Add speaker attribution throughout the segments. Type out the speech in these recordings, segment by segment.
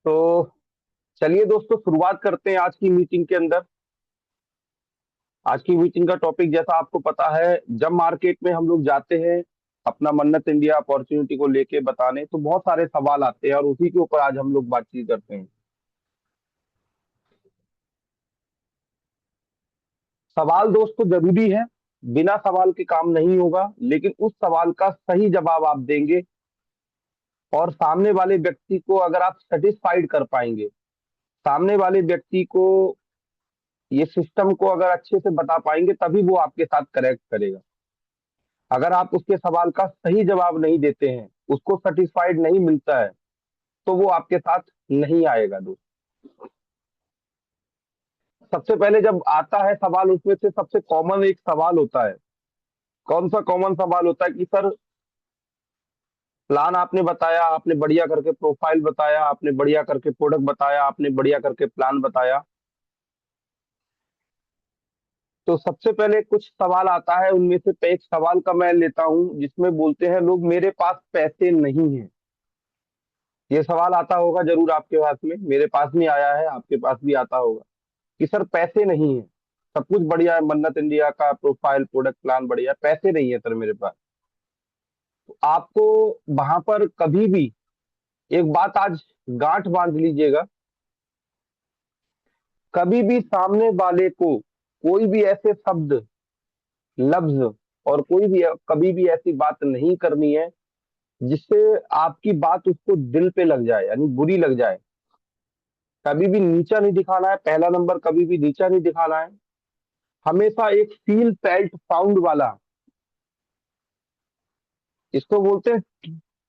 Speaker 1: तो चलिए दोस्तों, शुरुआत करते हैं आज की मीटिंग के अंदर। आज की मीटिंग का टॉपिक, जैसा आपको पता है, जब मार्केट में हम लोग जाते हैं अपना मन्नत इंडिया अपॉर्चुनिटी को लेके बताने, तो बहुत सारे सवाल आते हैं और उसी के ऊपर आज हम लोग बातचीत करते हैं। सवाल दोस्तों जरूरी है, बिना सवाल के काम नहीं होगा, लेकिन उस सवाल का सही जवाब आप देंगे और सामने वाले व्यक्ति को अगर आप सेटिस्फाइड कर पाएंगे, सामने वाले व्यक्ति को ये सिस्टम को अगर अच्छे से बता पाएंगे, तभी वो आपके साथ करेक्ट करेगा। अगर आप उसके सवाल का सही जवाब नहीं देते हैं, उसको सेटिस्फाइड नहीं मिलता है, तो वो आपके साथ नहीं आएगा दोस्त। सबसे पहले जब आता है सवाल, उसमें से सबसे कॉमन एक सवाल होता है। कौन सा कॉमन सवाल होता है कि सर, प्लान आपने बताया, आपने बढ़िया करके प्रोफाइल बताया, आपने बढ़िया करके प्रोडक्ट बताया, आपने बढ़िया करके प्लान बताया, तो सबसे पहले कुछ सवाल आता है। उनमें से एक सवाल का मैं लेता हूं, जिसमें बोलते हैं लोग, मेरे पास पैसे नहीं है। ये सवाल आता होगा जरूर आपके पास में, मेरे पास नहीं आया है, आपके पास भी आता होगा कि सर पैसे नहीं है। सब कुछ बढ़िया है, मन्नत इंडिया का प्रोफाइल प्रोडक्ट प्लान बढ़िया है, पैसे नहीं है सर मेरे पास। तो आपको वहां पर कभी भी एक बात आज गांठ बांध लीजिएगा, कभी भी सामने वाले को कोई भी ऐसे शब्द, लफ्ज और कोई भी कभी भी ऐसी बात नहीं करनी है जिससे आपकी बात उसको दिल पे लग जाए, यानी बुरी लग जाए। कभी भी नीचा नहीं दिखाना है, पहला नंबर कभी भी नीचा नहीं दिखाना है। हमेशा एक फील फेल्ट फाउंड वाला, इसको बोलते हैं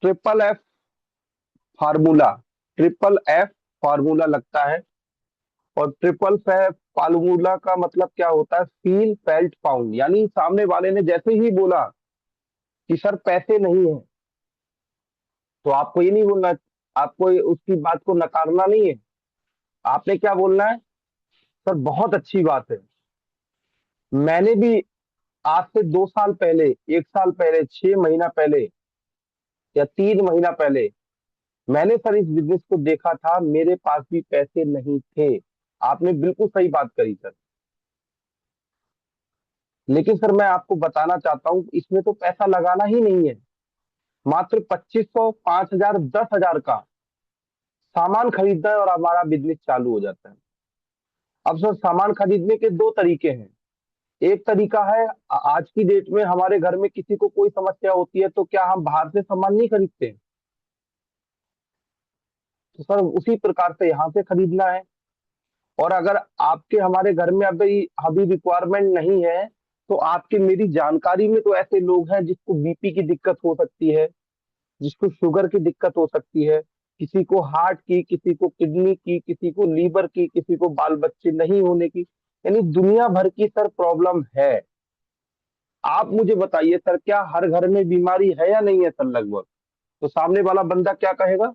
Speaker 1: triple F formula. Triple F formula लगता है। और ट्रिपल एफ फार्मूला का मतलब क्या होता है? Feel felt found. यानी सामने वाले ने जैसे ही बोला कि सर पैसे नहीं है, तो आपको ये नहीं बोलना है, आपको उसकी बात को नकारना नहीं है। आपने क्या बोलना है? सर बहुत अच्छी बात है, मैंने भी आज से 2 साल पहले, 1 साल पहले, 6 महीना पहले या 3 महीना पहले मैंने सर इस बिजनेस को देखा था, मेरे पास भी पैसे नहीं थे। आपने बिल्कुल सही बात करी सर। लेकिन सर मैं आपको बताना चाहता हूँ, इसमें तो पैसा लगाना ही नहीं है। मात्र 2500, 5000, 10,000 का सामान खरीदना है और हमारा बिजनेस चालू हो जाता है। अब सर सामान खरीदने के दो तरीके हैं। एक तरीका है, आज की डेट में हमारे घर में किसी को कोई समस्या होती है, तो क्या हम बाहर से सामान नहीं खरीदते हैं? तो सर उसी प्रकार से यहाँ से खरीदना है। और अगर आपके हमारे घर में अभी अभी रिक्वायरमेंट नहीं है, तो आपके मेरी जानकारी में तो ऐसे लोग हैं जिसको बीपी की दिक्कत हो सकती है, जिसको शुगर की दिक्कत हो सकती है, किसी को हार्ट की, किसी को किडनी की, किसी को लीवर की, किसी को बाल बच्चे नहीं होने की, यानी दुनिया भर की सर प्रॉब्लम है। आप मुझे बताइए सर, क्या हर घर में बीमारी है या नहीं है सर लगभग? तो सामने वाला बंदा क्या कहेगा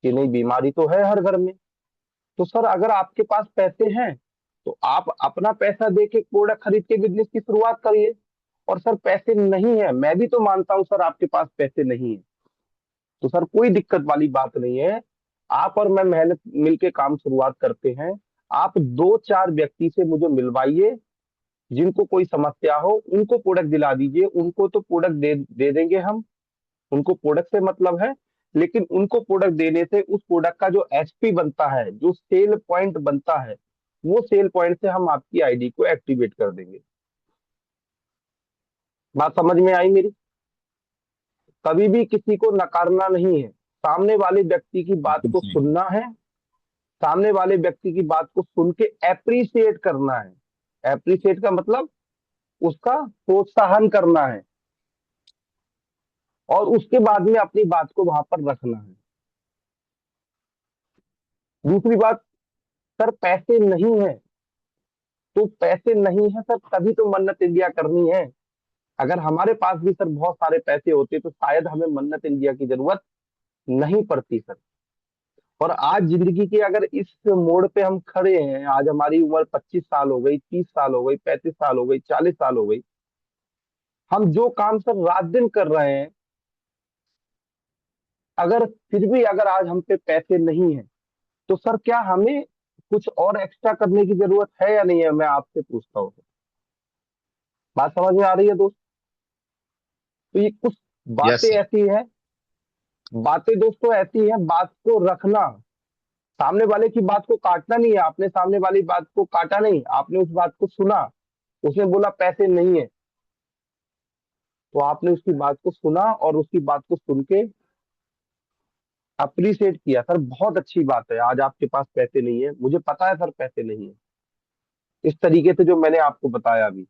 Speaker 1: कि नहीं, बीमारी तो है हर घर में। तो सर अगर आपके पास पैसे हैं, तो आप अपना पैसा दे के प्रोडक्ट खरीद के बिजनेस की शुरुआत करिए। और सर पैसे नहीं है, मैं भी तो मानता हूं सर आपके पास पैसे नहीं है, तो सर कोई दिक्कत वाली बात नहीं है। आप और मैं मेहनत मिलके काम शुरुआत करते हैं। आप 2-4 व्यक्ति से मुझे मिलवाइए, जिनको कोई समस्या हो उनको प्रोडक्ट दिला दीजिए। उनको तो प्रोडक्ट दे देंगे हम, उनको प्रोडक्ट से मतलब है। लेकिन उनको प्रोडक्ट देने से उस प्रोडक्ट का जो एचपी बनता है, जो सेल पॉइंट बनता है, वो सेल पॉइंट से हम आपकी आईडी को एक्टिवेट कर देंगे। बात समझ में आई मेरी? कभी भी किसी को नकारना नहीं है, सामने वाले व्यक्ति की बात
Speaker 2: बिल्कुल
Speaker 1: को
Speaker 2: सही।
Speaker 1: सुनना है। सामने वाले व्यक्ति की बात को सुन के एप्रिसिएट करना है। एप्रिसिएट का मतलब उसका प्रोत्साहन करना है, और उसके बाद में अपनी बात को वहां पर रखना है। दूसरी बात, सर पैसे नहीं है, तो पैसे नहीं है सर, तभी तो मन्नत इंडिया करनी है। अगर हमारे पास भी सर बहुत सारे पैसे होते, तो शायद हमें मन्नत इंडिया की जरूरत नहीं पड़ती सर। और आज जिंदगी के अगर इस मोड़ पे हम खड़े हैं, आज हमारी उम्र 25 साल हो गई, 30 साल हो गई, 35 साल हो गई, 40 साल हो गई, हम जो काम सर रात दिन कर रहे हैं, अगर फिर भी अगर आज हम पे पैसे नहीं है, तो सर क्या हमें कुछ और एक्स्ट्रा करने की जरूरत है या नहीं है, मैं आपसे पूछता हूँ। बात समझ में आ रही है दोस्त? तो ये कुछ
Speaker 2: यस
Speaker 1: बातें
Speaker 2: सर।
Speaker 1: ऐसी हैं, बातें दोस्तों ऐसी हैं, बात को रखना, सामने वाले की बात को काटना नहीं है। आपने सामने वाली बात को काटा नहीं, आपने उस बात को सुना। उसने बोला पैसे नहीं है, तो आपने उसकी बात को सुना और उसकी बात को सुन के अप्रिशिएट किया, सर बहुत अच्छी बात है, आज आपके पास पैसे नहीं है, मुझे पता है सर पैसे नहीं है, इस तरीके से जो मैंने आपको बताया अभी।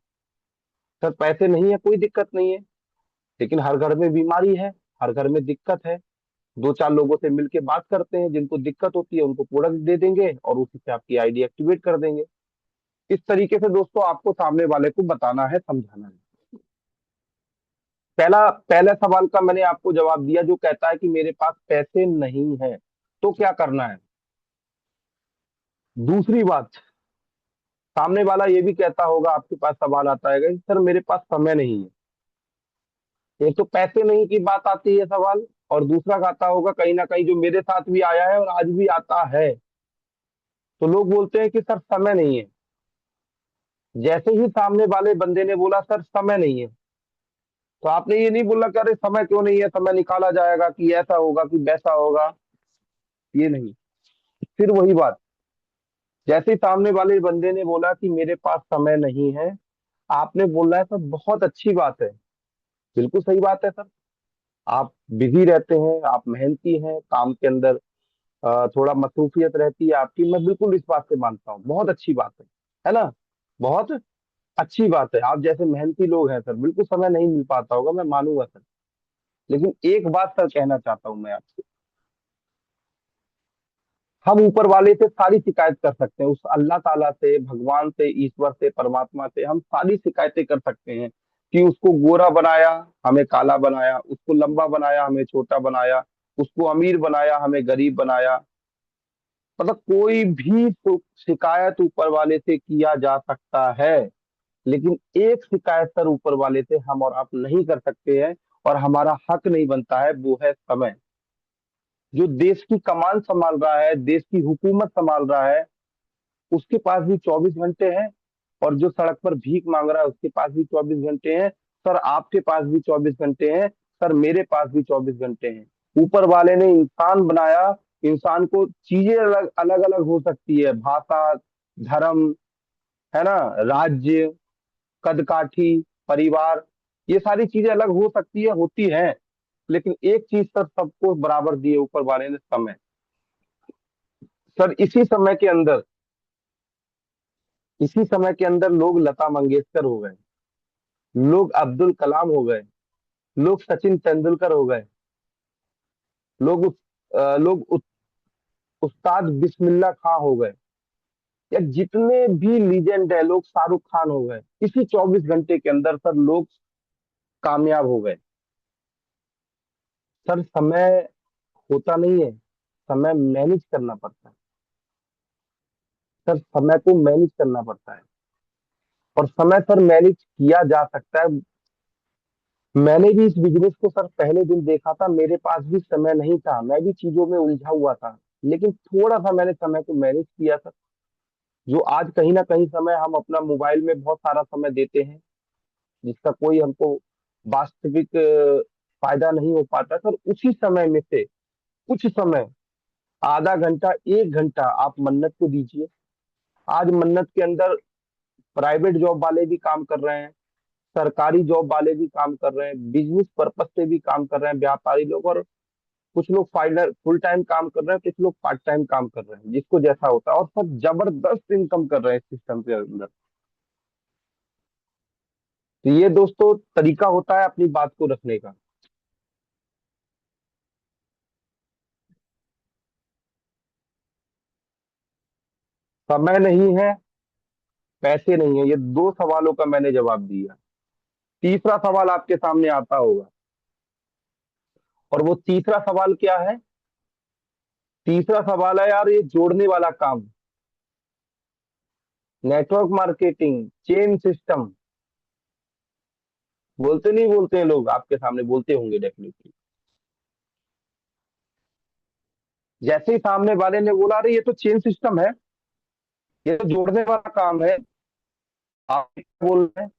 Speaker 1: सर पैसे नहीं है, कोई दिक्कत नहीं है, लेकिन हर घर में बीमारी है, हर घर में दिक्कत है। दो चार लोगों से मिलके बात करते हैं, जिनको दिक्कत होती है उनको प्रोडक्ट दे देंगे और उसी से आपकी आईडी एक्टिवेट कर देंगे। इस तरीके से दोस्तों आपको सामने वाले को बताना है, समझाना है। पहला सवाल का मैंने आपको जवाब दिया, जो कहता है कि मेरे पास पैसे नहीं है, तो क्या करना है। दूसरी बात, सामने वाला ये भी कहता होगा, आपके पास सवाल आता है कि सर मेरे पास समय नहीं है। एक तो पैसे नहीं की बात आती है सवाल, और दूसरा आता होगा कहीं ना कहीं, जो मेरे साथ भी आया है और आज भी आता है, तो लोग बोलते हैं कि सर समय नहीं है। जैसे ही सामने वाले बंदे ने बोला सर समय नहीं है, तो आपने ये नहीं बोला कि अरे समय क्यों नहीं है, समय निकाला जाएगा, कि ऐसा होगा कि वैसा होगा, ये नहीं। फिर वही बात, जैसे ही सामने वाले बंदे ने बोला कि मेरे पास समय नहीं है, आपने बोला है सर बहुत अच्छी बात है, बिल्कुल सही बात है सर। आप बिजी रहते हैं, आप मेहनती हैं, काम के अंदर थोड़ा मसरूफियत रहती है आपकी, मैं बिल्कुल इस बात से मानता हूँ, बहुत अच्छी बात है ना। बहुत अच्छी बात है, आप जैसे मेहनती लोग हैं सर, बिल्कुल समय नहीं मिल पाता होगा, मैं मानूंगा सर। लेकिन एक बात सर कहना चाहता हूं मैं आपसे, हम ऊपर वाले से सारी शिकायत कर सकते हैं, उस अल्लाह ताला से, भगवान से, ईश्वर से, परमात्मा से हम सारी शिकायतें कर सकते हैं कि उसको गोरा बनाया, हमें काला बनाया, उसको लंबा बनाया, हमें छोटा बनाया, उसको अमीर बनाया, हमें गरीब बनाया। मतलब कोई भी शिकायत ऊपर वाले से किया जा सकता है, लेकिन एक शिकायत सर ऊपर वाले से हम और आप नहीं कर सकते हैं, और हमारा हक नहीं बनता है, वो है समय। जो देश की कमान संभाल रहा है, देश की हुकूमत संभाल रहा है, उसके पास भी 24 घंटे हैं, और जो सड़क पर भीख मांग रहा है उसके पास भी 24 घंटे हैं। सर आपके पास भी 24 घंटे हैं, सर मेरे पास भी 24 घंटे हैं। ऊपर वाले ने इंसान बनाया, इंसान को चीजें अलग अलग अलग हो सकती है, भाषा, धर्म, है ना, राज्य, कदकाठी, परिवार, ये सारी चीजें अलग हो सकती है, होती हैं, लेकिन एक चीज सर सबको बराबर दी है ऊपर वाले ने, समय। सर इसी समय के अंदर लोग लता मंगेशकर हो गए, लोग अब्दुल कलाम हो गए, लोग सचिन तेंदुलकर हो गए, लोग उस्ताद बिस्मिल्लाह खां हो गए, या जितने भी लीजेंड है, लोग शाहरुख खान हो गए, इसी 24 घंटे के अंदर सर लोग कामयाब हो गए। सर समय होता नहीं है, समय मैनेज करना पड़ता है। सर समय को मैनेज करना पड़ता है, और समय सर मैनेज किया जा सकता है। मैंने भी इस बिजनेस को सर पहले दिन देखा था, मेरे पास भी समय नहीं था, मैं भी चीजों में उलझा हुआ था, लेकिन थोड़ा सा मैंने समय को मैनेज किया सर। जो आज कहीं ना कहीं समय हम अपना मोबाइल में बहुत सारा समय देते हैं, जिसका कोई हमको वास्तविक फायदा नहीं हो पाता सर, उसी समय में से कुछ समय, आधा घंटा 1 घंटा आप मन्नत को दीजिए। आज मन्नत के अंदर प्राइवेट जॉब वाले भी काम कर रहे हैं, सरकारी जॉब वाले भी काम कर रहे हैं, बिजनेस पर्पज से भी काम कर रहे हैं व्यापारी लोग, और कुछ लोग फाइनल फुल टाइम काम कर रहे हैं, कुछ लोग पार्ट टाइम काम कर रहे हैं, जिसको जैसा होता है, और सब जबरदस्त इनकम कर रहे हैं इस सिस्टम के अंदर। तो ये दोस्तों तरीका होता है अपनी बात को रखने का। समय नहीं है, पैसे नहीं है, ये दो सवालों का मैंने जवाब दिया। तीसरा सवाल आपके सामने आता होगा, और वो तीसरा सवाल क्या है? तीसरा सवाल है यार, ये जोड़ने वाला काम, नेटवर्क मार्केटिंग, चेन सिस्टम, बोलते नहीं बोलते हैं लोग, आपके सामने बोलते होंगे डेफिनेटली। जैसे ही सामने वाले ने बोला अरे ये तो चेन सिस्टम है, ये तो जोड़ने वाला काम है, आप क्या बोल रहे हैं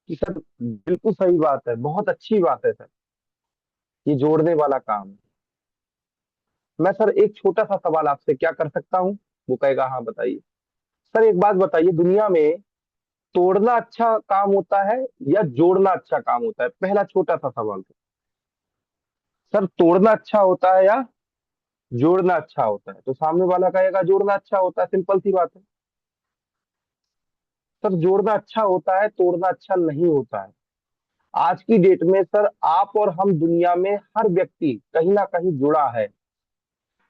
Speaker 1: कि सर बिल्कुल सही बात है, बहुत अच्छी बात है सर, ये जोड़ने वाला काम है। मैं सर एक छोटा सा सवाल आपसे क्या कर सकता हूँ? वो कहेगा हाँ बताइए। सर एक बात बताइए, दुनिया में तोड़ना अच्छा काम होता है या जोड़ना अच्छा काम होता है? पहला छोटा सा सवाल तो। सर तोड़ना अच्छा होता है या जोड़ना अच्छा होता है? तो सामने वाला कहेगा जोड़ना अच्छा होता है, सिंपल सी बात है। सर जोड़ना अच्छा होता है, तोड़ना अच्छा नहीं होता है। आज की डेट में सर आप और हम, दुनिया में हर व्यक्ति कहीं ना कहीं जुड़ा है।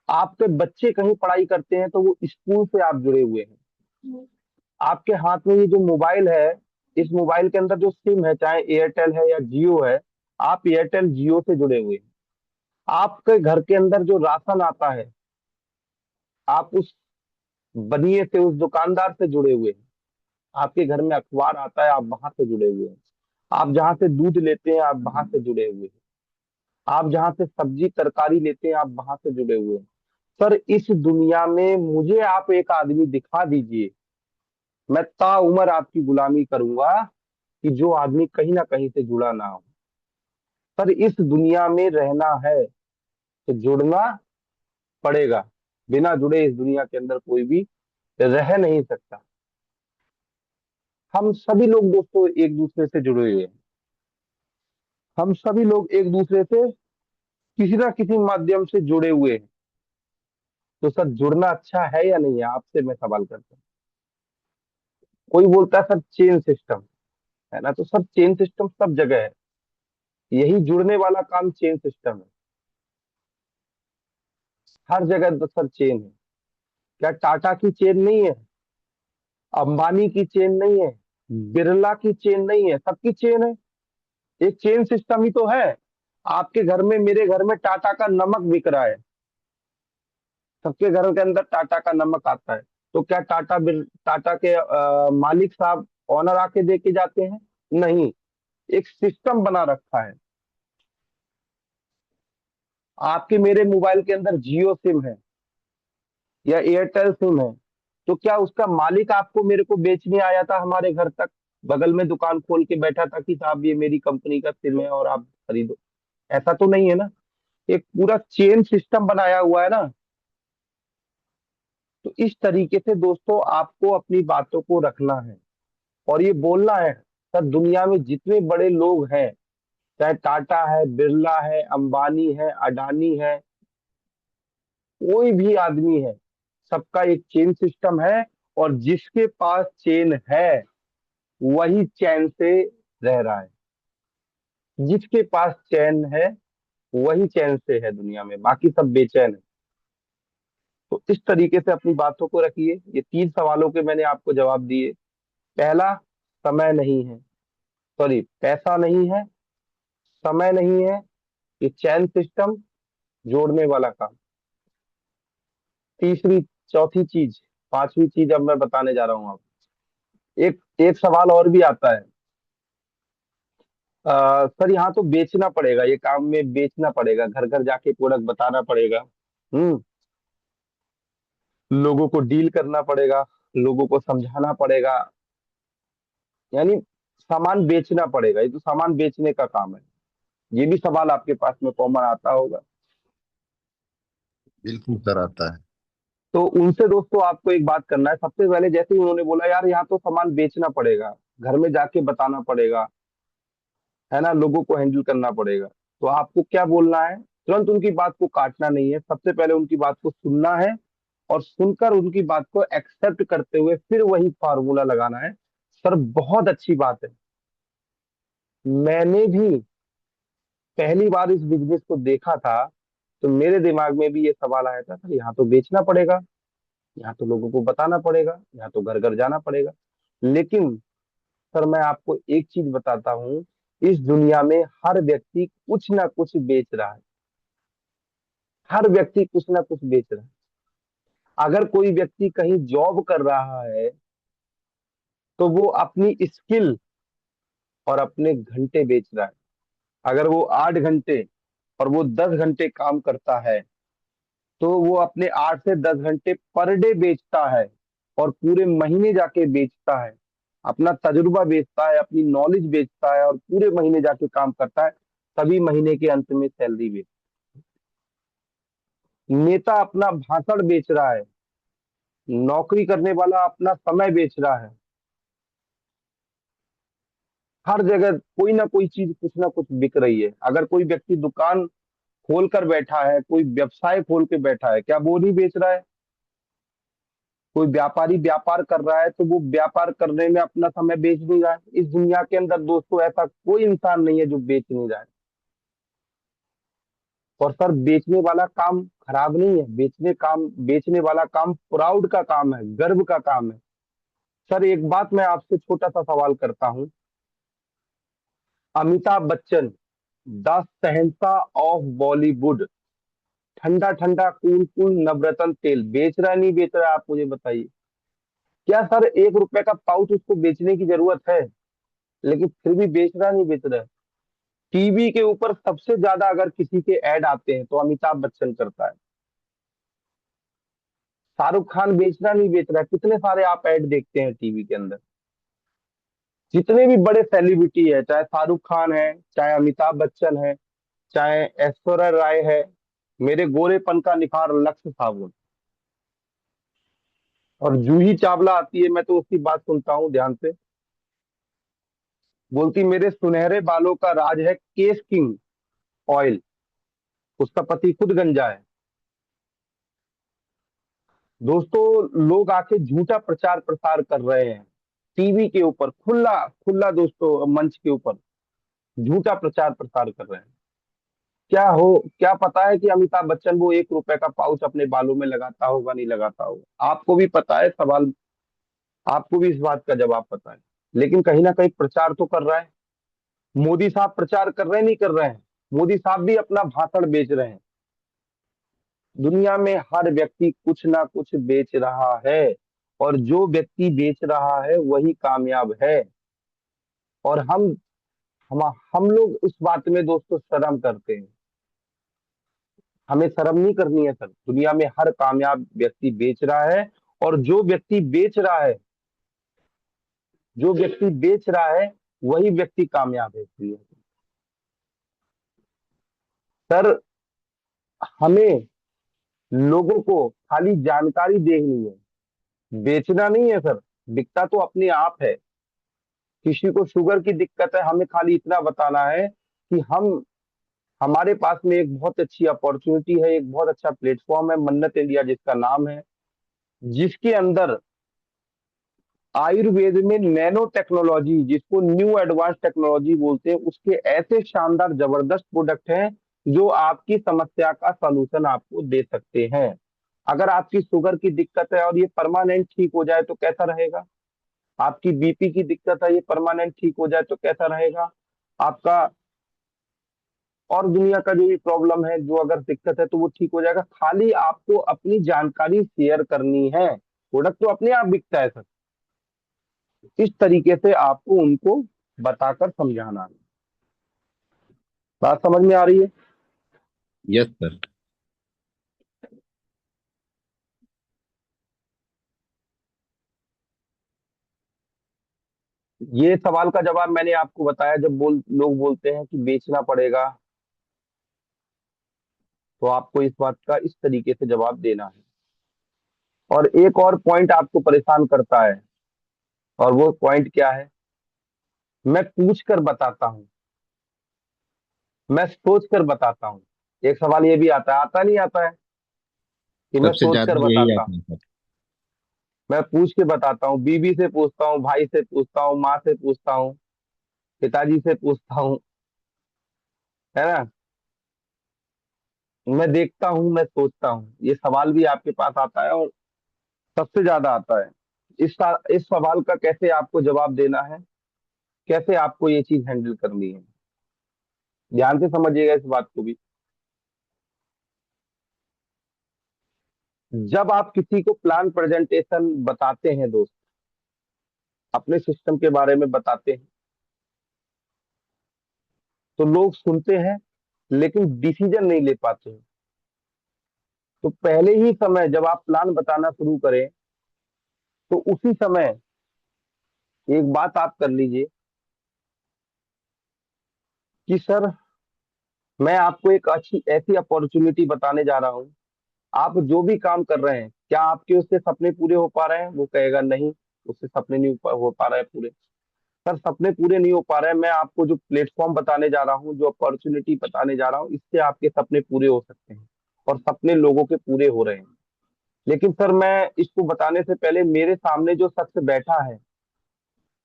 Speaker 1: आपके बच्चे कहीं पढ़ाई करते हैं तो वो स्कूल से आप जुड़े हुए हैं। आपके हाथ में ये जो मोबाइल है, इस मोबाइल के अंदर जो सिम है, चाहे एयरटेल है या जियो है, आप एयरटेल जियो से जुड़े हुए हैं। आपके घर के अंदर जो राशन आता है, आप उस बनिए से, उस दुकानदार से जुड़े हुए हैं। आपके घर में अखबार आता है, आप वहां से जुड़े हुए हैं। आप जहां से दूध लेते हैं, आप वहां से जुड़े हुए हैं। आप जहां से सब्जी तरकारी लेते हैं, आप वहां से जुड़े हुए हैं। सर इस दुनिया में मुझे आप एक आदमी दिखा दीजिए, मैं ताउम्र आपकी गुलामी करूंगा, कि जो आदमी कहीं ना कहीं से जुड़ा ना हो। पर इस दुनिया में रहना है तो जुड़ना पड़ेगा। बिना जुड़े इस दुनिया के अंदर कोई भी रह नहीं सकता। हम सभी लोग दोस्तों एक दूसरे से जुड़े हुए हैं। हम सभी लोग एक दूसरे से किसी ना किसी माध्यम से जुड़े हुए हैं। तो सर जुड़ना अच्छा है या नहीं है, आपसे मैं सवाल करता हूँ। कोई बोलता है सर चेन सिस्टम है ना, तो सर चेन सिस्टम सब जगह है। यही जुड़ने वाला काम चेन सिस्टम है। हर जगह तो सर चेन है। क्या टाटा की चेन नहीं है? अंबानी की चेन नहीं है? बिरला की चेन नहीं है? सबकी चेन है। एक चेन सिस्टम ही तो है। आपके घर में, मेरे घर में टाटा का नमक बिक रहा है। सबके घरों के अंदर टाटा का नमक आता है। तो क्या टाटा के मालिक साहब, ऑनर आके दे के जाते हैं? नहीं। एक सिस्टम बना रखा है। आपके मेरे मोबाइल के अंदर जियो सिम है या एयरटेल सिम है, तो क्या उसका मालिक आपको मेरे को बेचने आया था हमारे घर तक, बगल में दुकान खोल के बैठा था कि साहब ये मेरी कंपनी का सिम है और आप खरीदो? ऐसा तो नहीं है ना। एक पूरा चेन सिस्टम बनाया हुआ है ना। तो इस तरीके से दोस्तों आपको अपनी बातों को रखना है और ये बोलना है, सर दुनिया में जितने बड़े लोग हैं, चाहे टाटा है, बिरला है, अंबानी है, अडानी है, कोई भी आदमी है, सबका एक चेन सिस्टम है। और जिसके पास चेन है वही चैन से रह रहा है। जिसके पास चैन है वही चैन से है दुनिया में, बाकी सब बेचैन है। तो इस तरीके से अपनी बातों को रखिए। ये 3 सवालों के मैंने आपको जवाब दिए। पहला, समय नहीं है, सॉरी पैसा नहीं है, समय नहीं है, ये चैन सिस्टम, जोड़ने वाला काम। तीसरी, चौथी चीज, पांचवी चीज अब मैं बताने जा रहा हूँ। आप एक एक सवाल और भी आता है, सर यहाँ तो बेचना पड़ेगा, ये काम में बेचना पड़ेगा, घर घर जाके प्रोडक्ट बताना पड़ेगा। हम्म। लोगों को डील करना पड़ेगा, लोगों को समझाना पड़ेगा, यानी सामान बेचना पड़ेगा। ये तो सामान बेचने का काम है। ये भी सवाल आपके पास में कॉमन आता होगा।
Speaker 2: बिल्कुल सर आता है।
Speaker 1: तो उनसे दोस्तों आपको एक बात करना है। सबसे पहले जैसे ही उन्होंने बोला यार यहाँ तो सामान बेचना पड़ेगा, घर में जाके बताना पड़ेगा, है ना, लोगों को हैंडल करना पड़ेगा, तो आपको क्या बोलना है? तुरंत उनकी बात को काटना नहीं है, सबसे पहले उनकी बात को सुनना है और सुनकर उनकी बात को एक्सेप्ट करते हुए फिर वही फार्मूला लगाना है। सर बहुत अच्छी बात है। मैंने भी पहली बार इस बिजनेस को देखा था तो मेरे दिमाग में भी ये सवाल आया था, सर यहाँ तो बेचना पड़ेगा, यहाँ तो लोगों को बताना पड़ेगा, यहाँ तो घर घर जाना पड़ेगा। लेकिन सर मैं आपको एक चीज बताता हूँ, इस दुनिया में हर व्यक्ति कुछ ना कुछ बेच रहा है। हर व्यक्ति कुछ ना कुछ बेच रहा है। अगर कोई व्यक्ति कहीं जॉब कर रहा है तो वो अपनी स्किल और अपने घंटे बेच रहा है। अगर वो 8 घंटे और वो 10 घंटे काम करता है तो वो अपने 8 से 10 घंटे पर डे बेचता है और पूरे महीने जाके बेचता है, अपना तजुर्बा बेचता है, अपनी नॉलेज बेचता है और पूरे महीने जाके काम करता है, तभी महीने के अंत में सैलरी बेच। नेता अपना भाषण बेच रहा है, नौकरी करने वाला अपना समय बेच रहा है। हर जगह कोई ना कोई चीज, कुछ ना कुछ बिक रही है। अगर कोई व्यक्ति दुकान खोल कर बैठा है, कोई व्यवसाय खोल के बैठा है, क्या वो नहीं बेच रहा है? कोई व्यापारी व्यापार कर रहा है तो वो व्यापार करने में अपना समय बेच नहीं रहा है? इस दुनिया के अंदर दोस्तों ऐसा कोई इंसान नहीं है जो बेच नहीं रहा है। और सर, बेचने वाला काम खराब नहीं है, बेचने वाला काम प्राउड का काम है, गर्व का काम है। सर, एक बात मैं आपसे छोटा सा सवाल करता हूँ। Amitabh Bachchan, the Shahenshah of Bollywood, ठंडा ठंडा कूल कूल नवरत्न तेल बेच रहा है नहीं बेच रहा है? आप मुझे बताइए। क्या सर 1 रुपए का पाउच उसको बेचने की जरूरत है? लेकिन फिर भी बेच रहा नहीं बेच रहा है? टीवी के ऊपर सबसे ज्यादा अगर किसी के ऐड आते हैं तो अमिताभ बच्चन करता है। शाहरुख खान बेच रहा नहीं बेच रहा है? कितने सारे आप ऐड देखते हैं टीवी के अंदर। जितने भी बड़े सेलिब्रिटी है, चाहे शाहरुख खान है, चाहे अमिताभ बच्चन है, चाहे ऐश्वर्या राय है, मेरे गोरेपन का निखार लक्ष्य साबुन, और जूही चावला आती है, मैं तो उसकी बात सुनता हूँ ध्यान से। बोलती मेरे सुनहरे बालों का राज है केस किंग ऑयल। उसका पति खुद गंजा है। दोस्तों, लोग आके झूठा प्रचार प्रसार कर रहे हैं टीवी के ऊपर, खुला खुला दोस्तों, मंच के ऊपर झूठा प्रचार प्रसार कर रहे हैं। क्या पता है कि अमिताभ बच्चन वो 1 रुपए का पाउच अपने बालों में लगाता होगा नहीं लगाता होगा? आपको भी पता है सवाल, आपको भी इस बात का जवाब पता है। लेकिन कहीं ना कहीं प्रचार तो कर रहा है। मोदी साहब प्रचार कर रहे हैं नहीं कर रहे हैं? मोदी साहब भी अपना भाषण बेच रहे हैं। दुनिया में हर व्यक्ति कुछ ना कुछ बेच रहा है, और जो व्यक्ति बेच रहा है वही कामयाब है। और हम हम लोग इस बात में दोस्तों शर्म करते हैं। हमें शर्म नहीं करनी है सर। दुनिया में हर कामयाब व्यक्ति बेच रहा है, और जो व्यक्ति बेच रहा है वही व्यक्ति कामयाब है इस दुनिया में। सर, हमें लोगों को खाली जानकारी देनी है, बेचना नहीं है सर। बिकता तो अपने आप है। किसी को शुगर की दिक्कत है, हमें खाली इतना बताना है कि हमारे पास में एक बहुत अच्छी अपॉर्चुनिटी है, एक बहुत अच्छा प्लेटफॉर्म है, मन्नत इंडिया जिसका नाम है, जिसके अंदर आयुर्वेद में नैनो टेक्नोलॉजी, जिसको न्यू एडवांस टेक्नोलॉजी बोलते हैं, उसके ऐसे शानदार जबरदस्त प्रोडक्ट हैं जो आपकी समस्या का सलूशन आपको दे सकते हैं। अगर आपकी शुगर की दिक्कत है और ये परमानेंट ठीक हो जाए तो कैसा रहेगा? आपकी बीपी की दिक्कत है, ये परमानेंट ठीक हो जाए तो कैसा रहेगा आपका? और दुनिया का जो भी प्रॉब्लम है, जो अगर दिक्कत है तो वो ठीक हो जाएगा। खाली आपको अपनी जानकारी शेयर करनी है। प्रोडक्ट तो अपने आप बिकता है सर। इस तरीके से आपको उनको बताकर समझाना है। बात समझ में आ रही है?
Speaker 2: Yes sir.
Speaker 1: ये सवाल का जवाब मैंने आपको बताया। जब लोग बोलते हैं कि बेचना पड़ेगा, तो आपको इस बात का इस तरीके से जवाब देना है। और एक और पॉइंट आपको परेशान करता है, और वो पॉइंट क्या है? मैं पूछ कर बताता हूँ, मैं सोच कर बताता हूँ। एक सवाल ये भी आता नहीं आता है कि मैं
Speaker 2: सबसे
Speaker 1: सोच कर
Speaker 2: ज्यादा यही
Speaker 1: बताता
Speaker 2: आता
Speaker 1: हूँ।
Speaker 2: है सर।
Speaker 1: मैं पूछ के बताता हूँ, बीबी से पूछता हूँ, भाई से पूछता हूँ, माँ से पूछता हूँ, पिताजी से पूछता हूँ, है ना? मैं देखता हूँ, मैं सोचता हूँ। ये सवाल भी आपके पास आता है, और सबसे ज्यादा आता है। इस सवाल का कैसे आपको जवाब देना है, कैसे आपको ये चीज हैंडल करनी है, ध्यान से समझिएगा इस बात को भी। जब आप किसी को प्लान प्रेजेंटेशन बताते हैं दोस्त, अपने सिस्टम के बारे में बताते हैं, तो लोग सुनते हैं लेकिन डिसीजन नहीं ले पाते हैं। तो पहले ही समय जब आप प्लान बताना शुरू करें, तो उसी समय एक बात आप कर लीजिए कि सर, मैं आपको एक अच्छी ऐसी अपॉर्चुनिटी बताने जा रहा हूँ। आप जो भी काम कर रहे हैं, क्या आपके उससे सपने पूरे हो पा रहे हैं? वो कहेगा नहीं, उससे सपने नहीं हो पा रहे हैं पूरे। सर, सपने पूरे नहीं हो पा रहे हैं, मैं आपको जो प्लेटफॉर्म बताने जा रहा हूँ, जो अपॉर्चुनिटी बताने जा रहा हूँ, इससे आपके सपने पूरे हो सकते हैं। और सपने लोगों के पूरे हो रहे हैं। लेकिन सर, मैं इसको बताने से पहले मेरे सामने जो शख्स बैठा है,